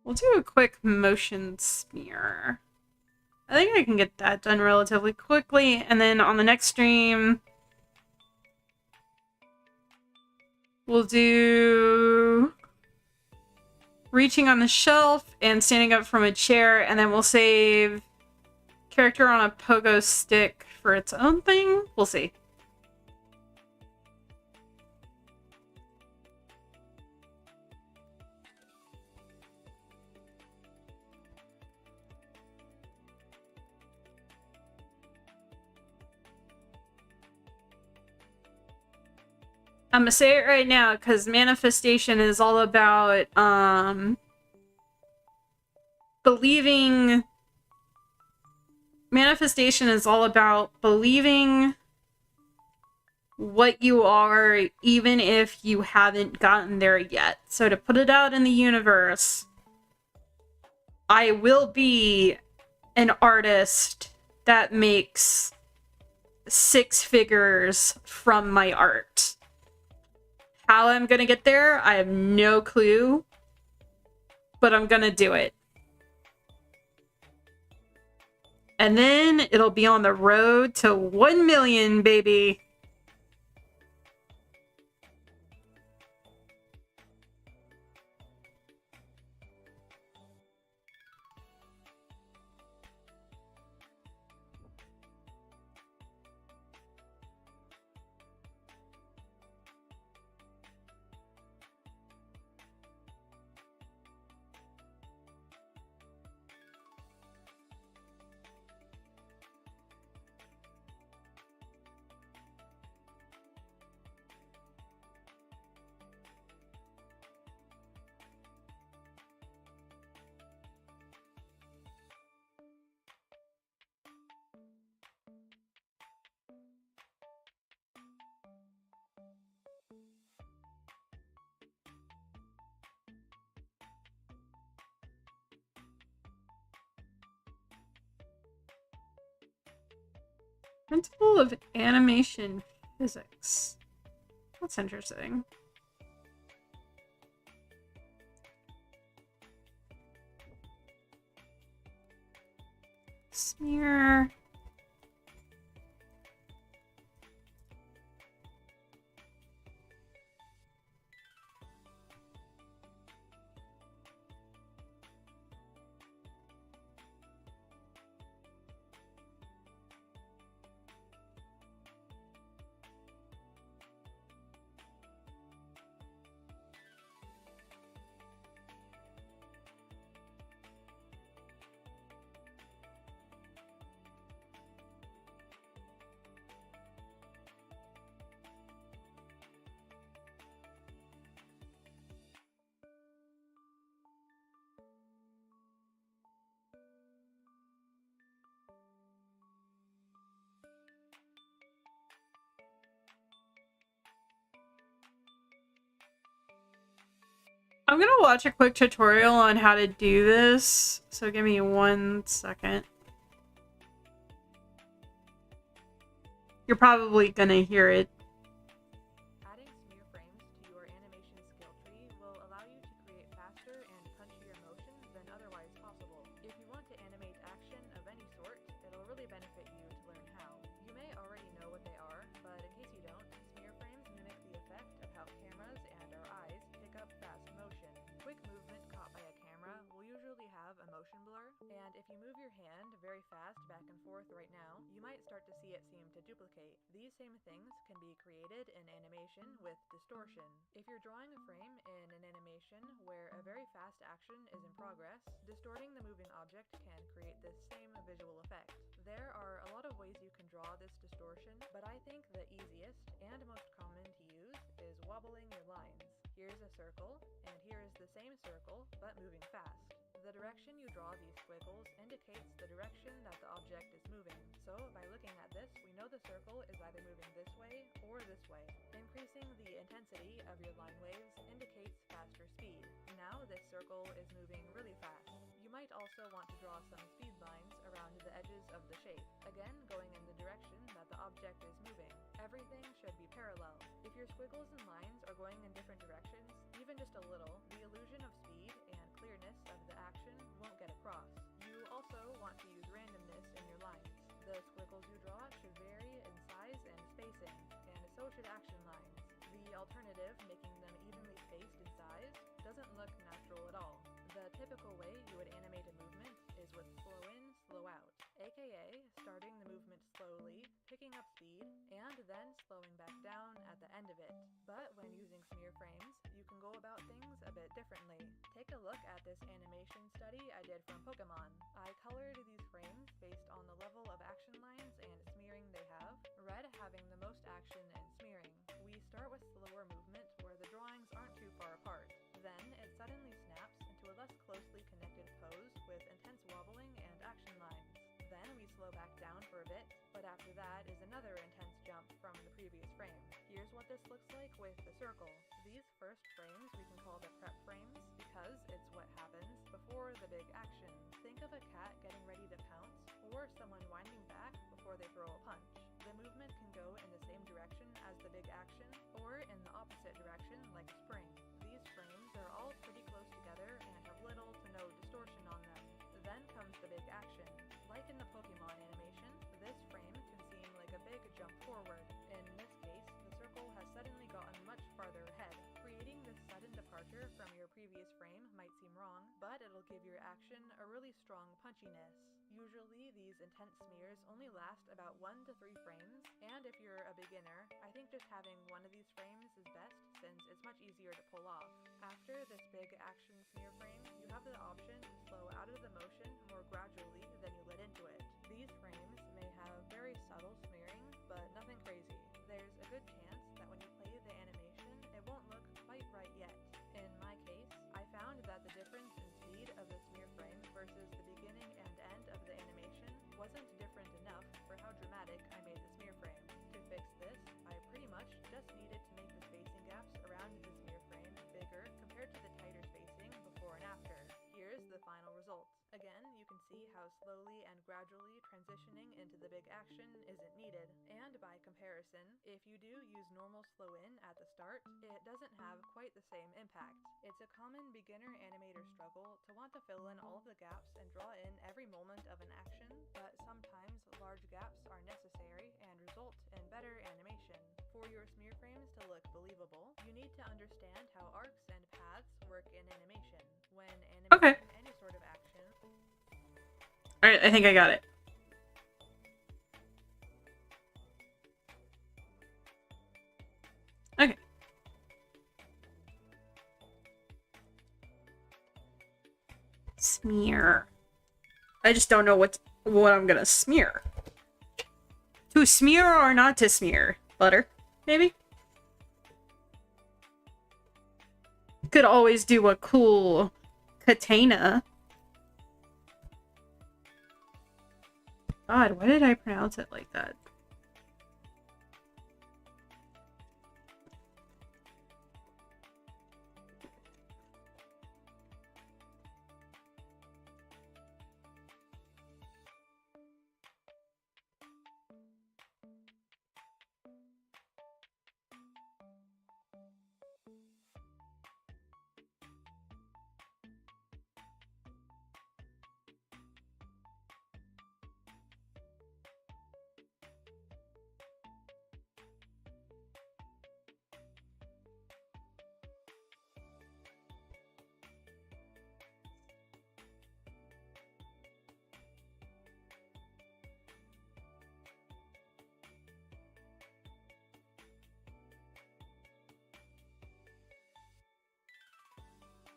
We'll do a quick motion smear. I think I can get that done relatively quickly, and then on the next stream, we'll do reaching on the shelf and standing up from a chair, and then we'll save character on a pogo stick for its own thing. We'll see. I'm gonna say it right now, because manifestation is all about, believing... Manifestation is all about believing what you are, even if you haven't gotten there yet. So to put it out in the universe, I will be an artist that makes 6 figures from my art. How I'm gonna get there, I have no clue, but I'm gonna do it. And then it'll be on the road to 1 million, baby. Principle of animation physics. That's interesting. Smear. I'm gonna watch a quick tutorial on how to do this, so give me 1 second. You're probably gonna hear it. Adding smear frames to your animation skill tree will allow you to create faster and punchier motions than otherwise possible. If you want to animate action of any sort, it'll really benefit you to learn how. You may already know what they are, but in case you don't, smear frames mimic the effect of how cameras and our eyes pick up fast motion. Quick movement caught by a camera will usually have a motion blur, and if you move your hand very fast back and forth right now, you might start to see it seem to duplicate. These same things can be created in animation with distortion. If you're drawing a frame in an animation where a very fast action is in progress, distorting the moving object can create this same visual effect. There are a lot of ways you can draw this distortion, but I think the easiest and most common to use is wobbling your lines. Here's a circle, and here is the same circle, but moving fast. The direction you draw these squiggles indicates the direction that the object is moving. So by looking at this, we know the circle is either moving this way or this way. Increasing the intensity of your line waves indicates faster speed. Now this circle is moving really fast. You might also want to draw some speed lines around the edges of the shape, again going in the direction that the object is moving. Everything should be parallel. If your squiggles and lines are going in different directions, even just a little, the illusion of speed and clearness of the action won't get across. You also want to use randomness in your lines. The squiggles you draw should vary in size and spacing, and so should action lines. The alternative, making them evenly spaced in size, doesn't look natural at all. The typical way you would animate a movement is with slow in, slow out, aka starting the movement slowly, picking up speed, and then slowing back down at the end of it. But when using smear frames, you can go about things a bit differently. Take a look at this animation study I did from Pokemon. I colored these frames based on the level of action lines and smearing they have, red having the most action and smearing. We start with slower movement where the drawings aren't too far apart. Then it suddenly snaps into a less closely connected pose with intense wobbling and action lines. Then we slow back down for a bit, but after that is another intense jump from the previous frame. Here's what this looks like with the circle. These first frames we can call the prep frames because it's what happens before the big action. Think of a cat getting ready to pounce or someone winding back before they throw a punch. The movement can go in the same direction as the big action or in the opposite direction like a spring. These frames are all pretty close together and have little to no distortion on them. Then comes the big action. Like in the Pokemon animation, this frame can seem like a big jump forward. In this case, the circle has suddenly gotten much farther ahead. Creating this sudden departure from your previous frame might seem wrong, but it'll give your action a really strong punchiness. Usually, these intense smears only last about 1 to 3 frames, and if you're a beginner, I think just having one of these frames is best since it's much easier to pull off. After this big action smear frame, you have the option to slow out of the motion more gradually than you let into it. These frames may have very subtle smearing, but nothing crazy. There's a good chance that when you play the animation, it won't look quite right yet. In my case, I found that the difference in speed of the smear frame versus the beginning and end of the animation wasn't different enough for how dramatic I made the smear frame. To fix this, I pretty much just needed to make the spacing gaps around the smear frame bigger compared to the tighter spacing before and after. Here's the final result. Again, you can see how slowly and gradually transitioning into the big action isn't needed. And by comparison, if you do use normal slow in at the start, it doesn't have quite the same impact. It's a common beginner animator struggle to want to fill in all of the gaps and draw in every moment of an action, but sometimes large gaps are necessary and result in better animation. For your smear frames to look believable, you need to understand how arcs and paths work in animation. When Okay. animating any sort of action, Alright, I think I got it. Okay. Smear. I just don't know what I'm gonna smear. To smear or not to smear? Butter, maybe? Could always do a cool katana. God, why did I pronounce it like that?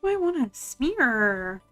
What do I want to smear?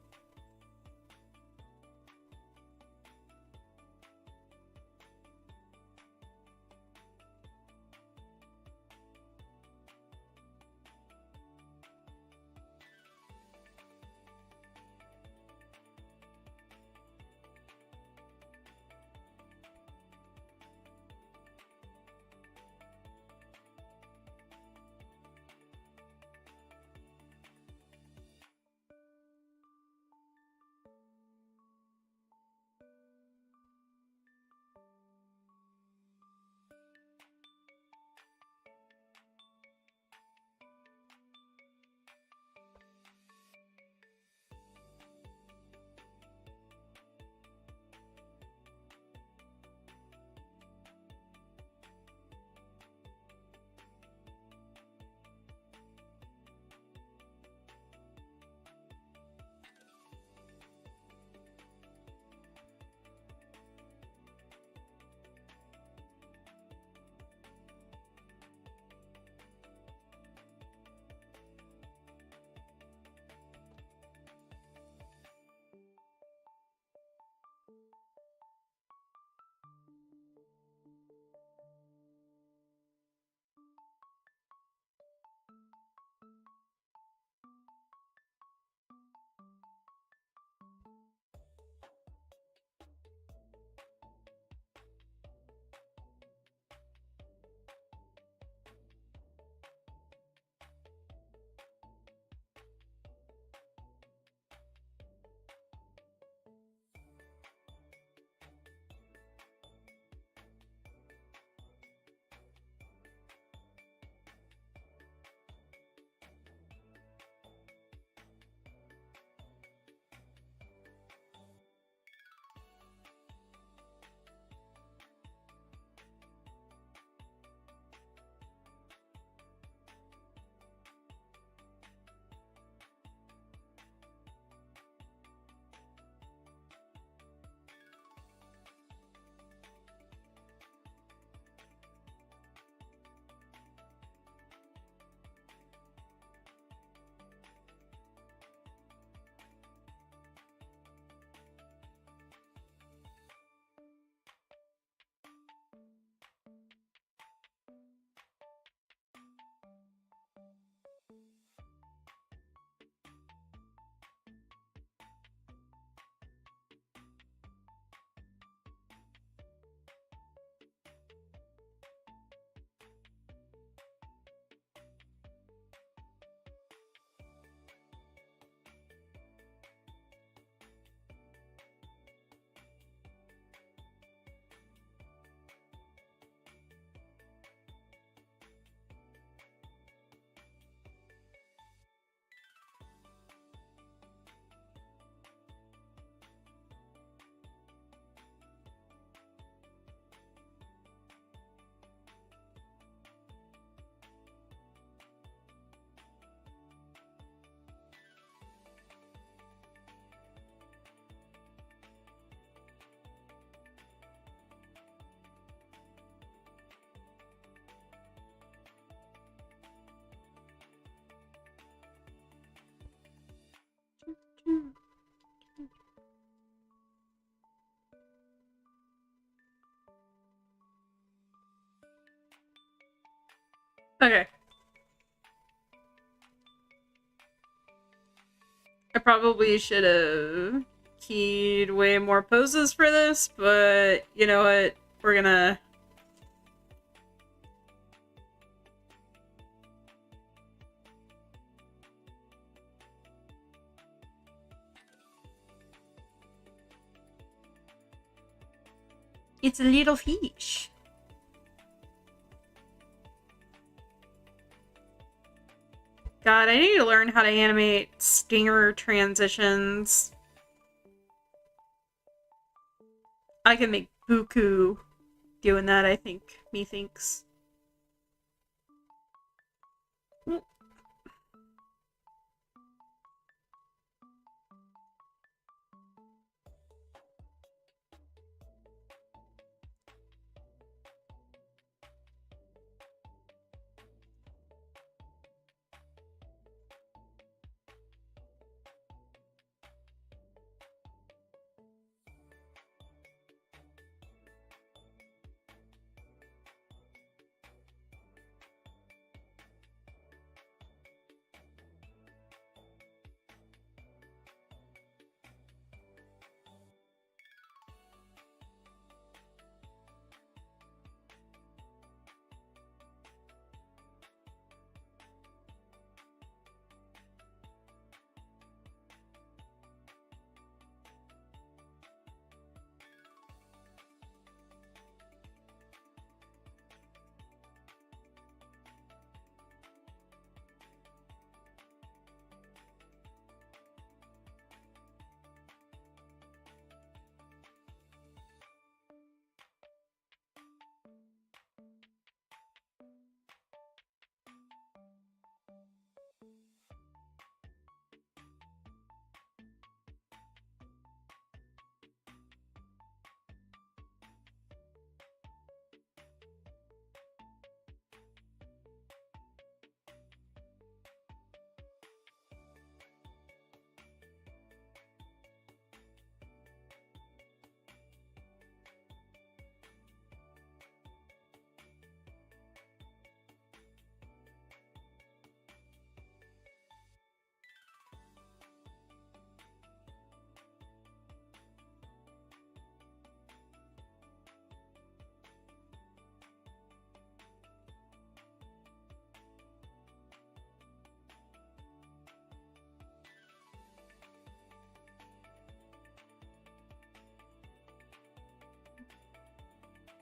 Okay. I probably should have keyed way more poses for this, but you know what? We're gonna... It's a little fish. God, I need to learn how to animate stinger transitions. I can make buku doing that, I think. Methinks.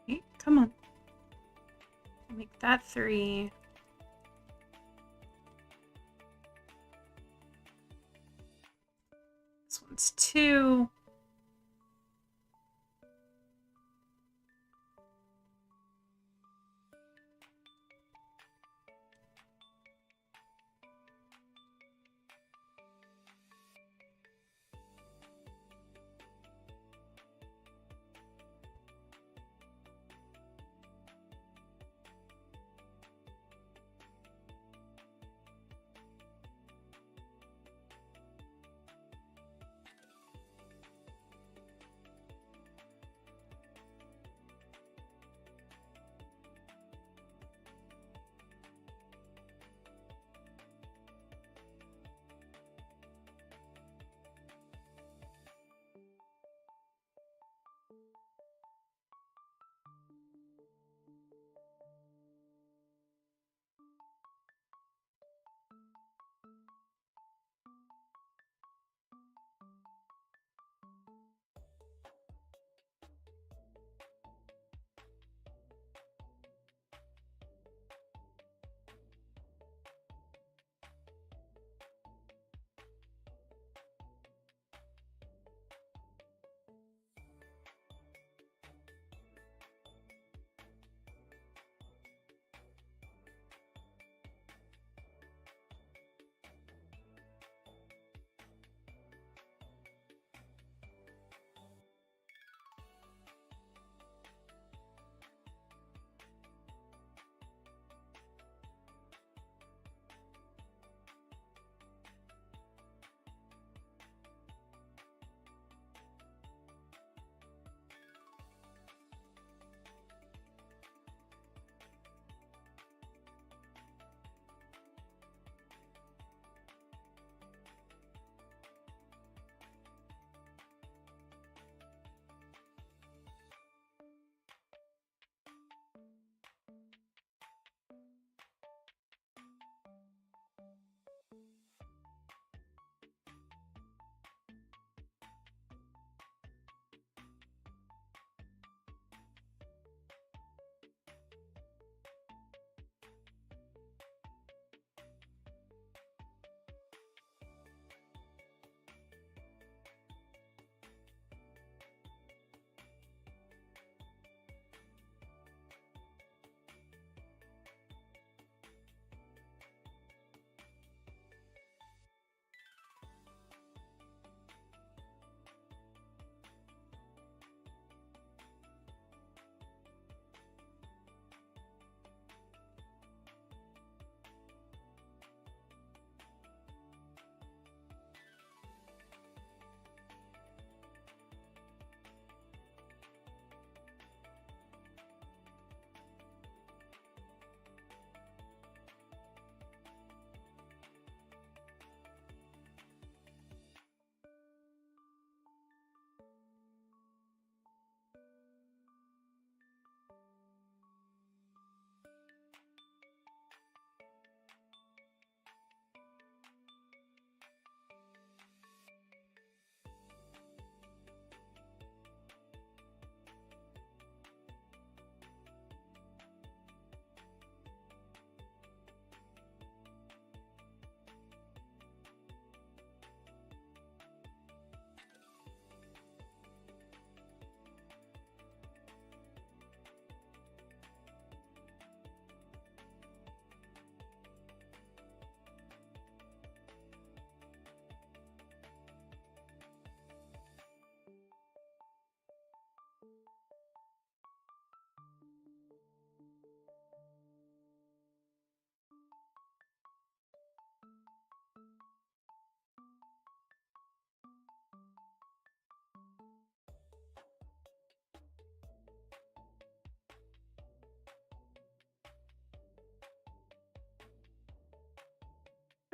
Hey, come on. Make that 3. This one's 2.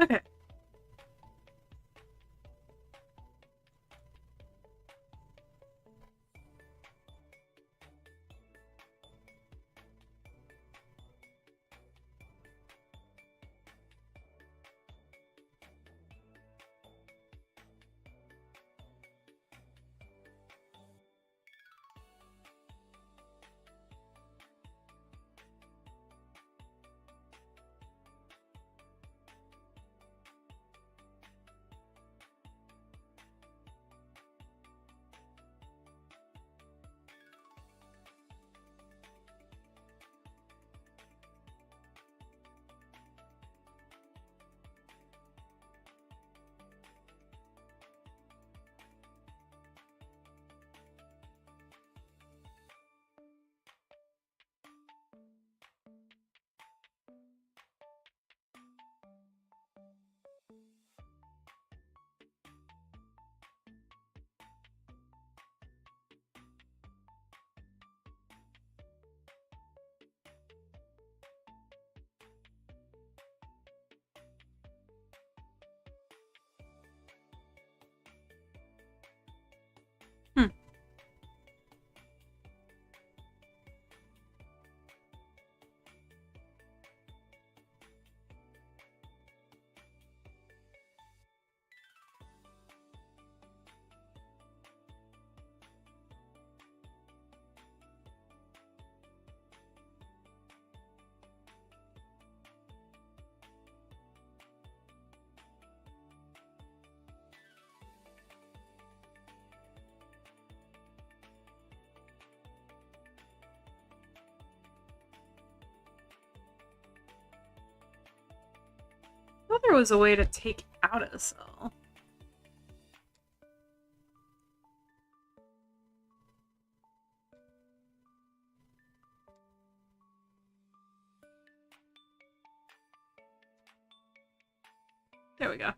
Okay. Hmm. I thought there was a way to take out a cell. There we go.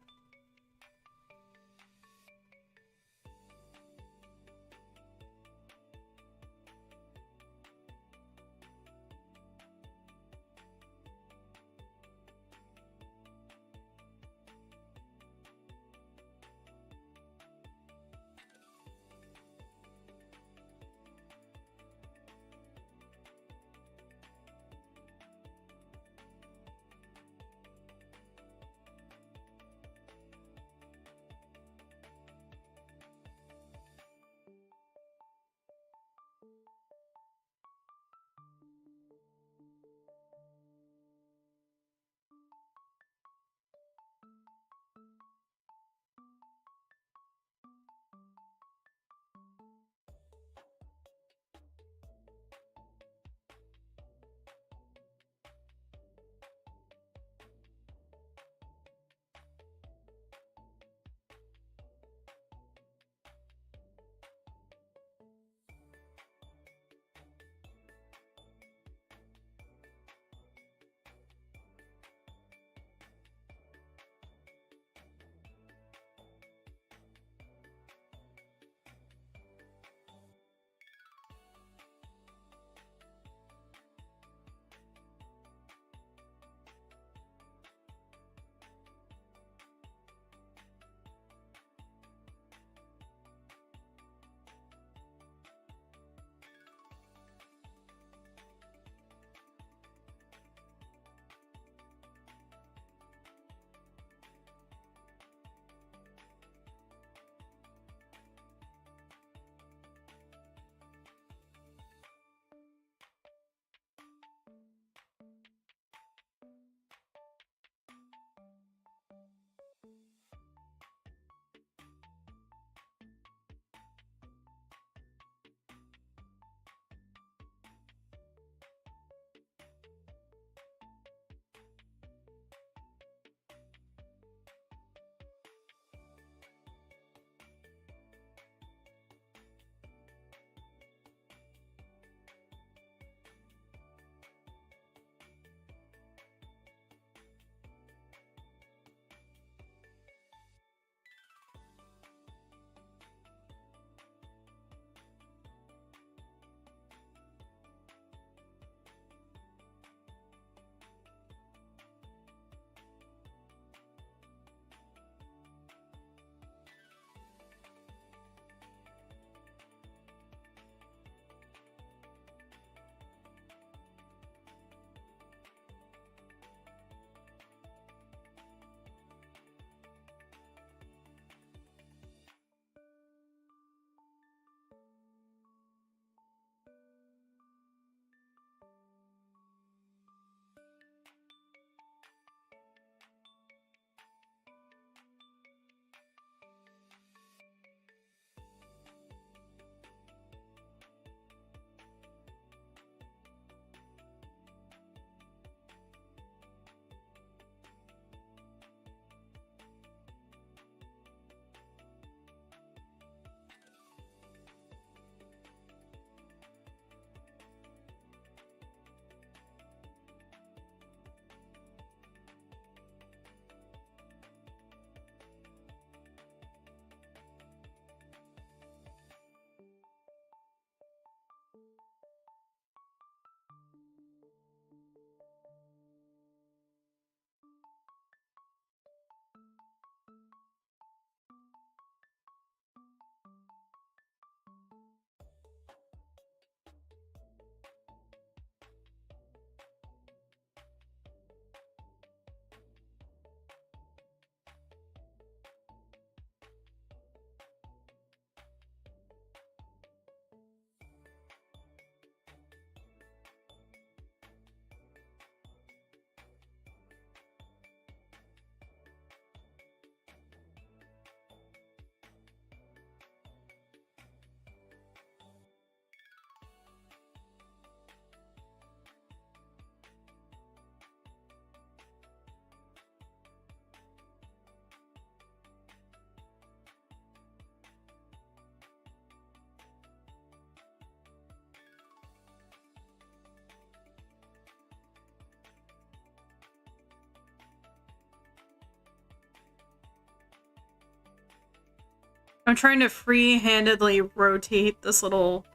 I'm trying to free-handedly rotate this little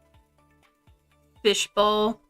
fishbowl.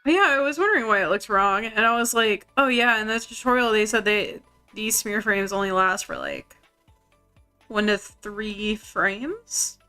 But yeah, I was wondering why it looks wrong, and I was like, oh yeah, in the tutorial they said these smear frames only last for like 1 to 3 frames?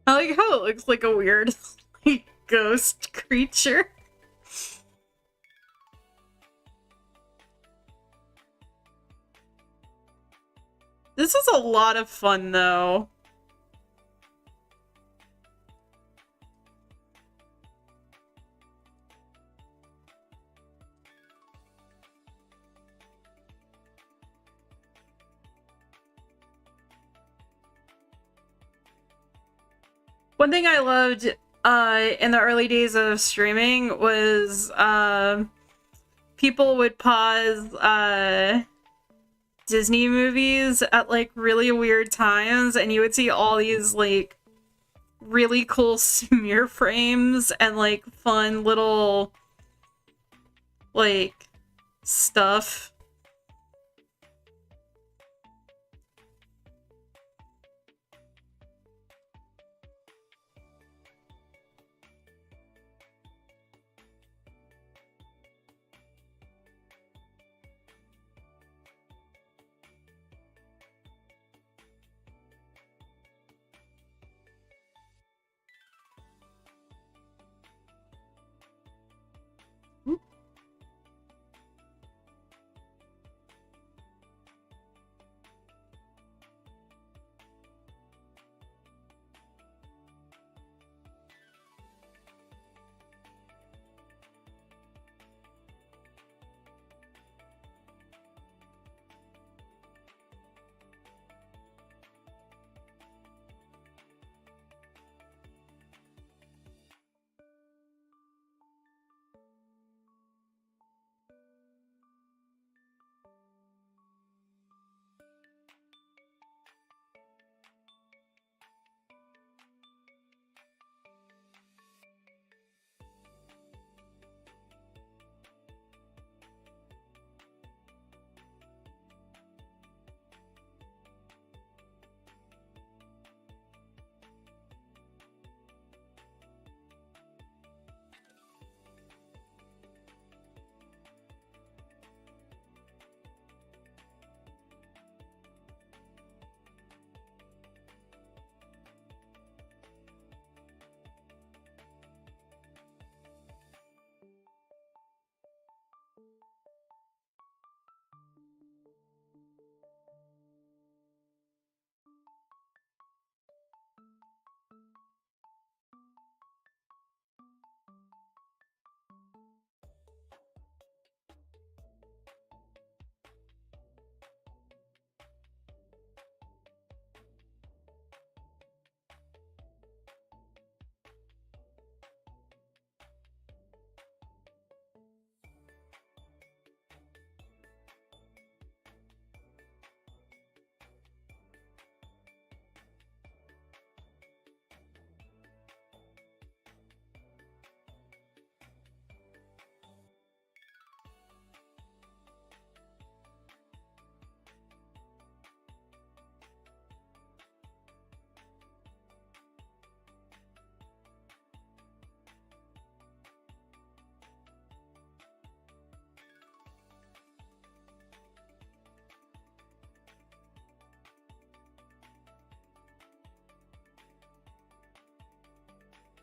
I like how it looks like a weird like, ghost creature. This is a lot of fun, though. One thing I loved in the early days of streaming was people would pause Disney movies at like really weird times, and you would see all these like really cool smear frames and like fun little like stuff.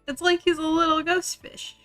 It's like he's a little ghost fish.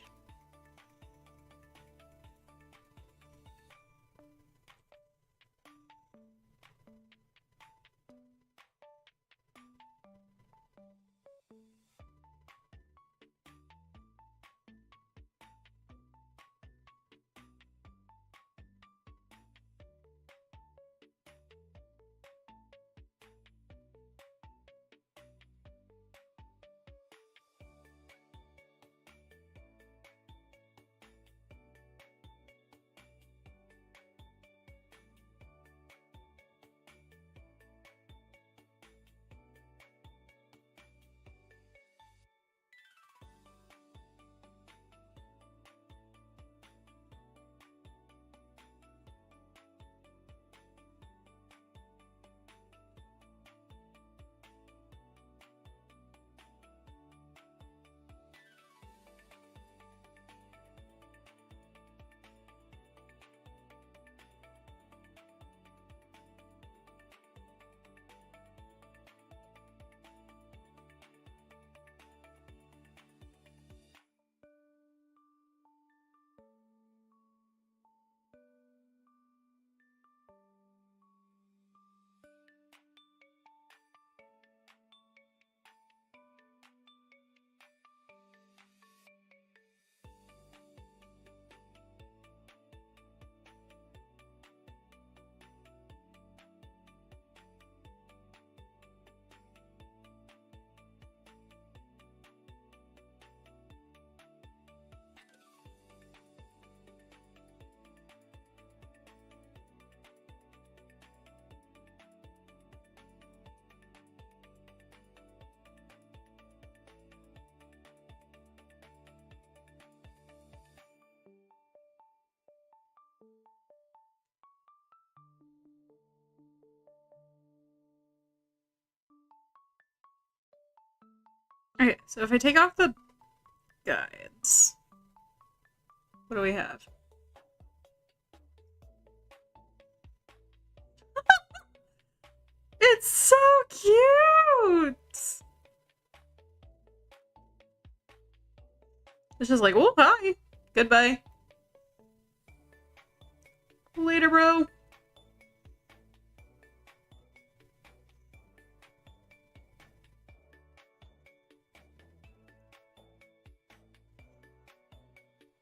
Okay, so if I take off the guides, what do we have? It's so cute! It's just like, oh, hi. Goodbye. Later, bro.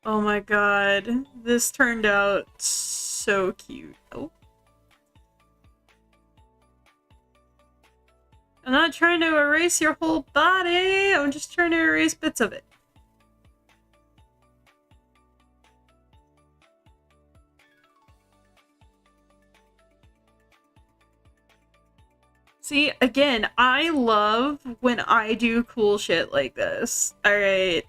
Oh my god. This turned out so cute. Oh. I'm not trying to erase your whole body. I'm just trying to erase bits of it. See, again, I love when I do cool shit like this. Alright.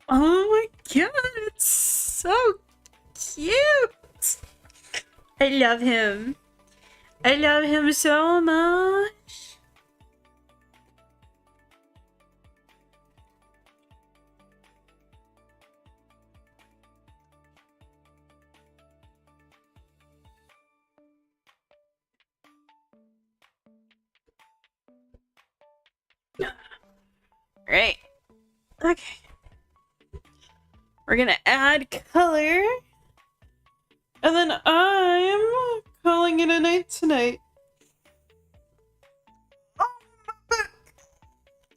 Oh my god, it's so cute! I love him. I love him so much. Right. Okay. We're gonna add color. And then I'm calling it a night tonight.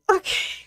Okay.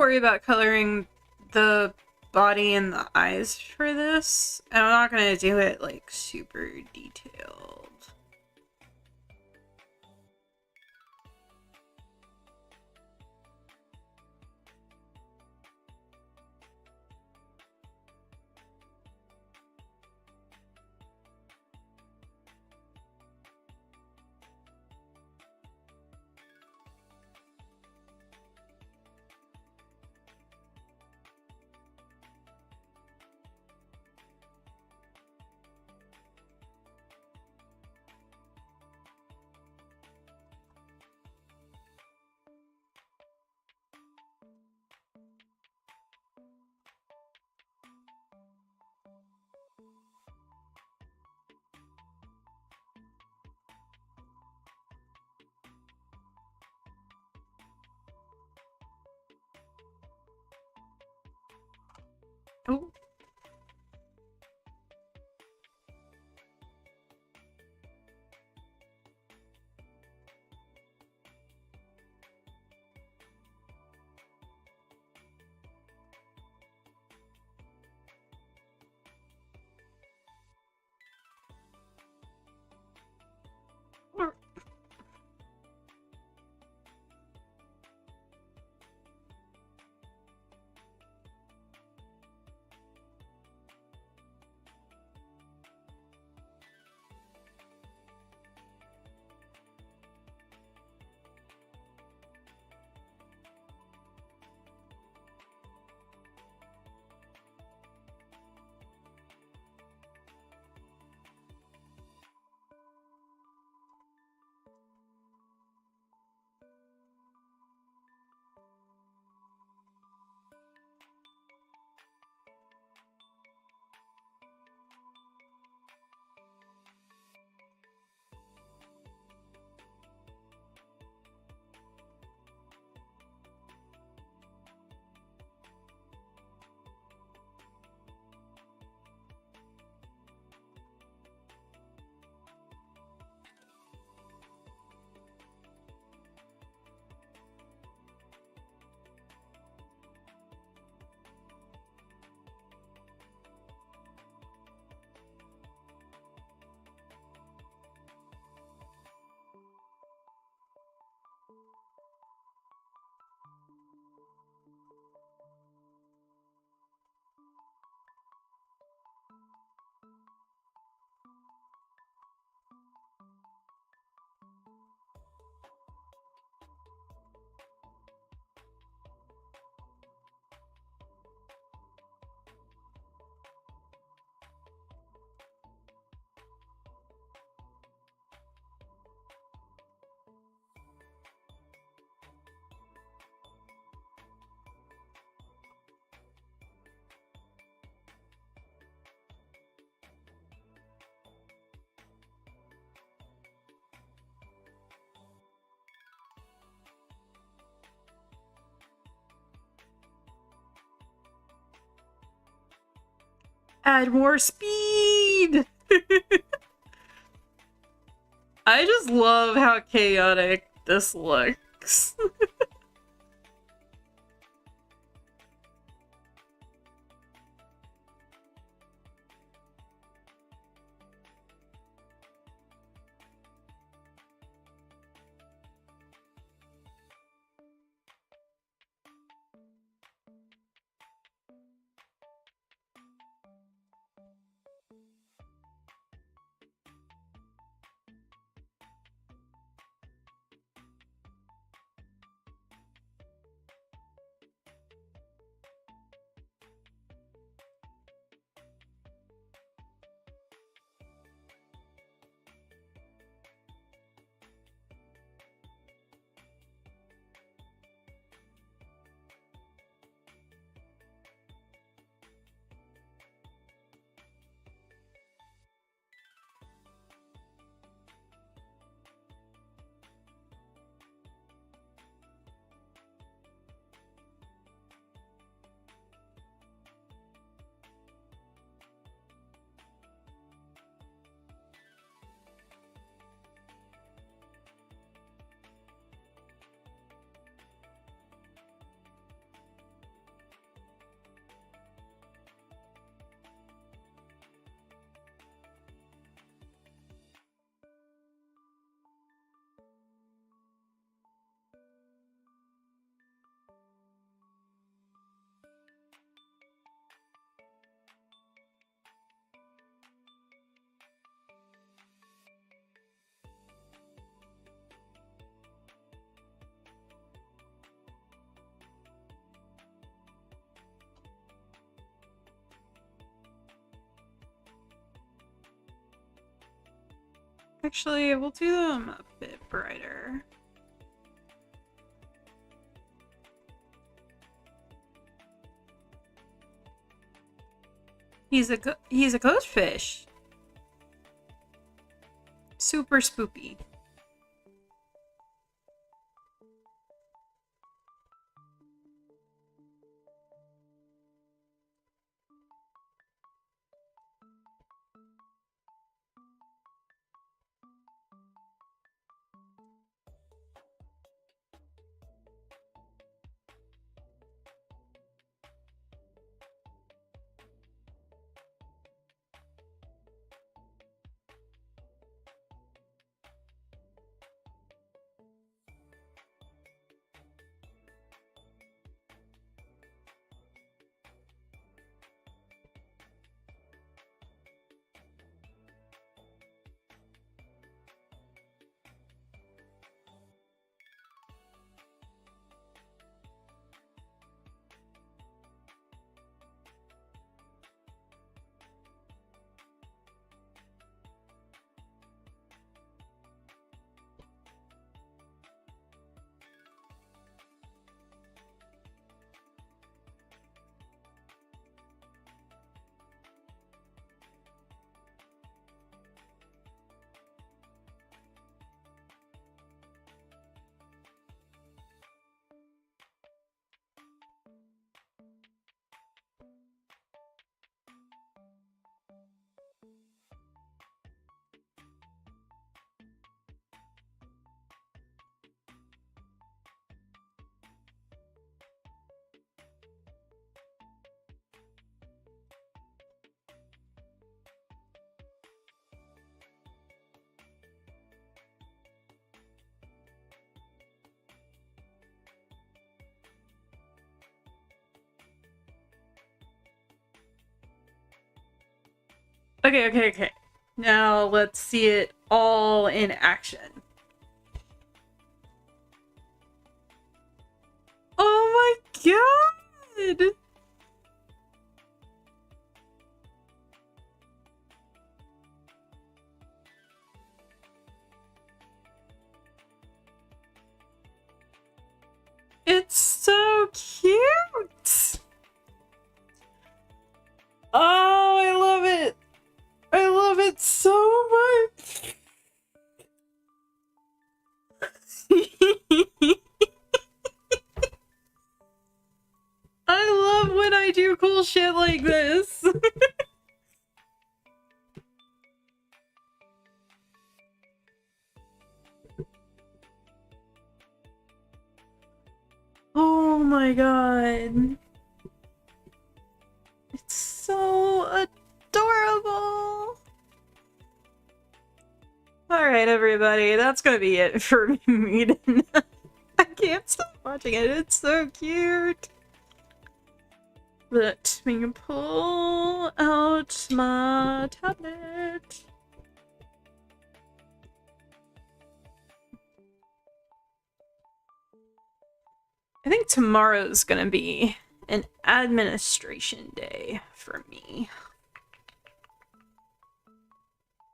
worry about coloring the body and the eyes for this. And I'm not gonna do it like super detailed. Oh. Add more speed! I just love how chaotic this looks. Actually, we'll do them a bit brighter. He's a ghost fish. Super spooky. Okay. Now let's see it all in action. Oh my god! It's so cute! Oh, I love it! I love it so much! I love when I do cool shit like this! Oh my god. It's so adorable. Alright, everybody, that's gonna be it for me. I can't stop watching it. It's so cute. Let me pull out my tablet. I think tomorrow's gonna be an administration day for me.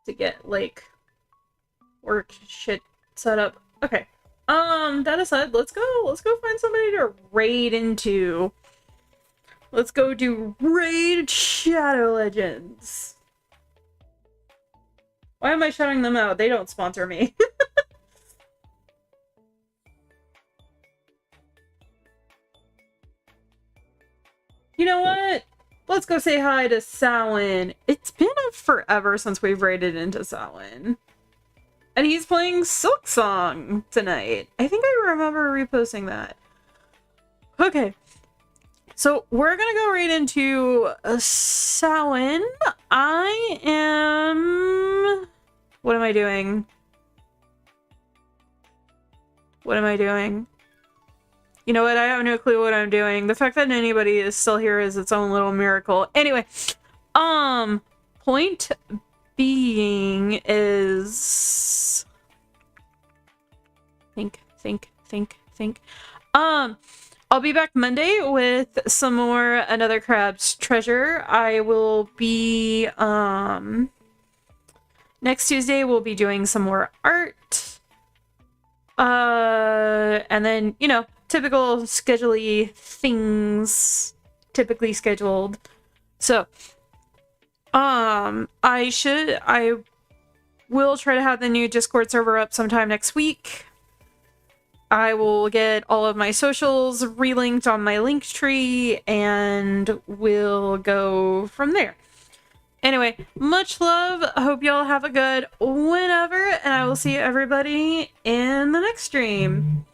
To get, like, work shit set up. Okay. That aside, let's go find somebody to raid into. Let's go do Raid Shadow Legends. Why am I shouting them out? They don't sponsor me. You know what? Let's go say hi to Samhain. It's been forever since we've raided into Samhain. And he's playing Silksong tonight. I think I remember reposting that. Okay. So we're gonna go right into Samhain. I am... What am I doing? What am I doing? You know what? I have no clue what I'm doing. The fact that anybody is still here is its own little miracle. Anyway, point being is... Think. I'll be back Monday with some more Another Crab's Treasure. I will be, Next Tuesday, we'll be doing some more art. And then, you know, typical schedule-y things, typically scheduled. So, I will try to have the new Discord server up sometime next week. I will get all of my socials relinked on my link tree, and we'll go from there. Anyway, much love. I hope y'all have a good whenever, and I will see everybody in the next stream.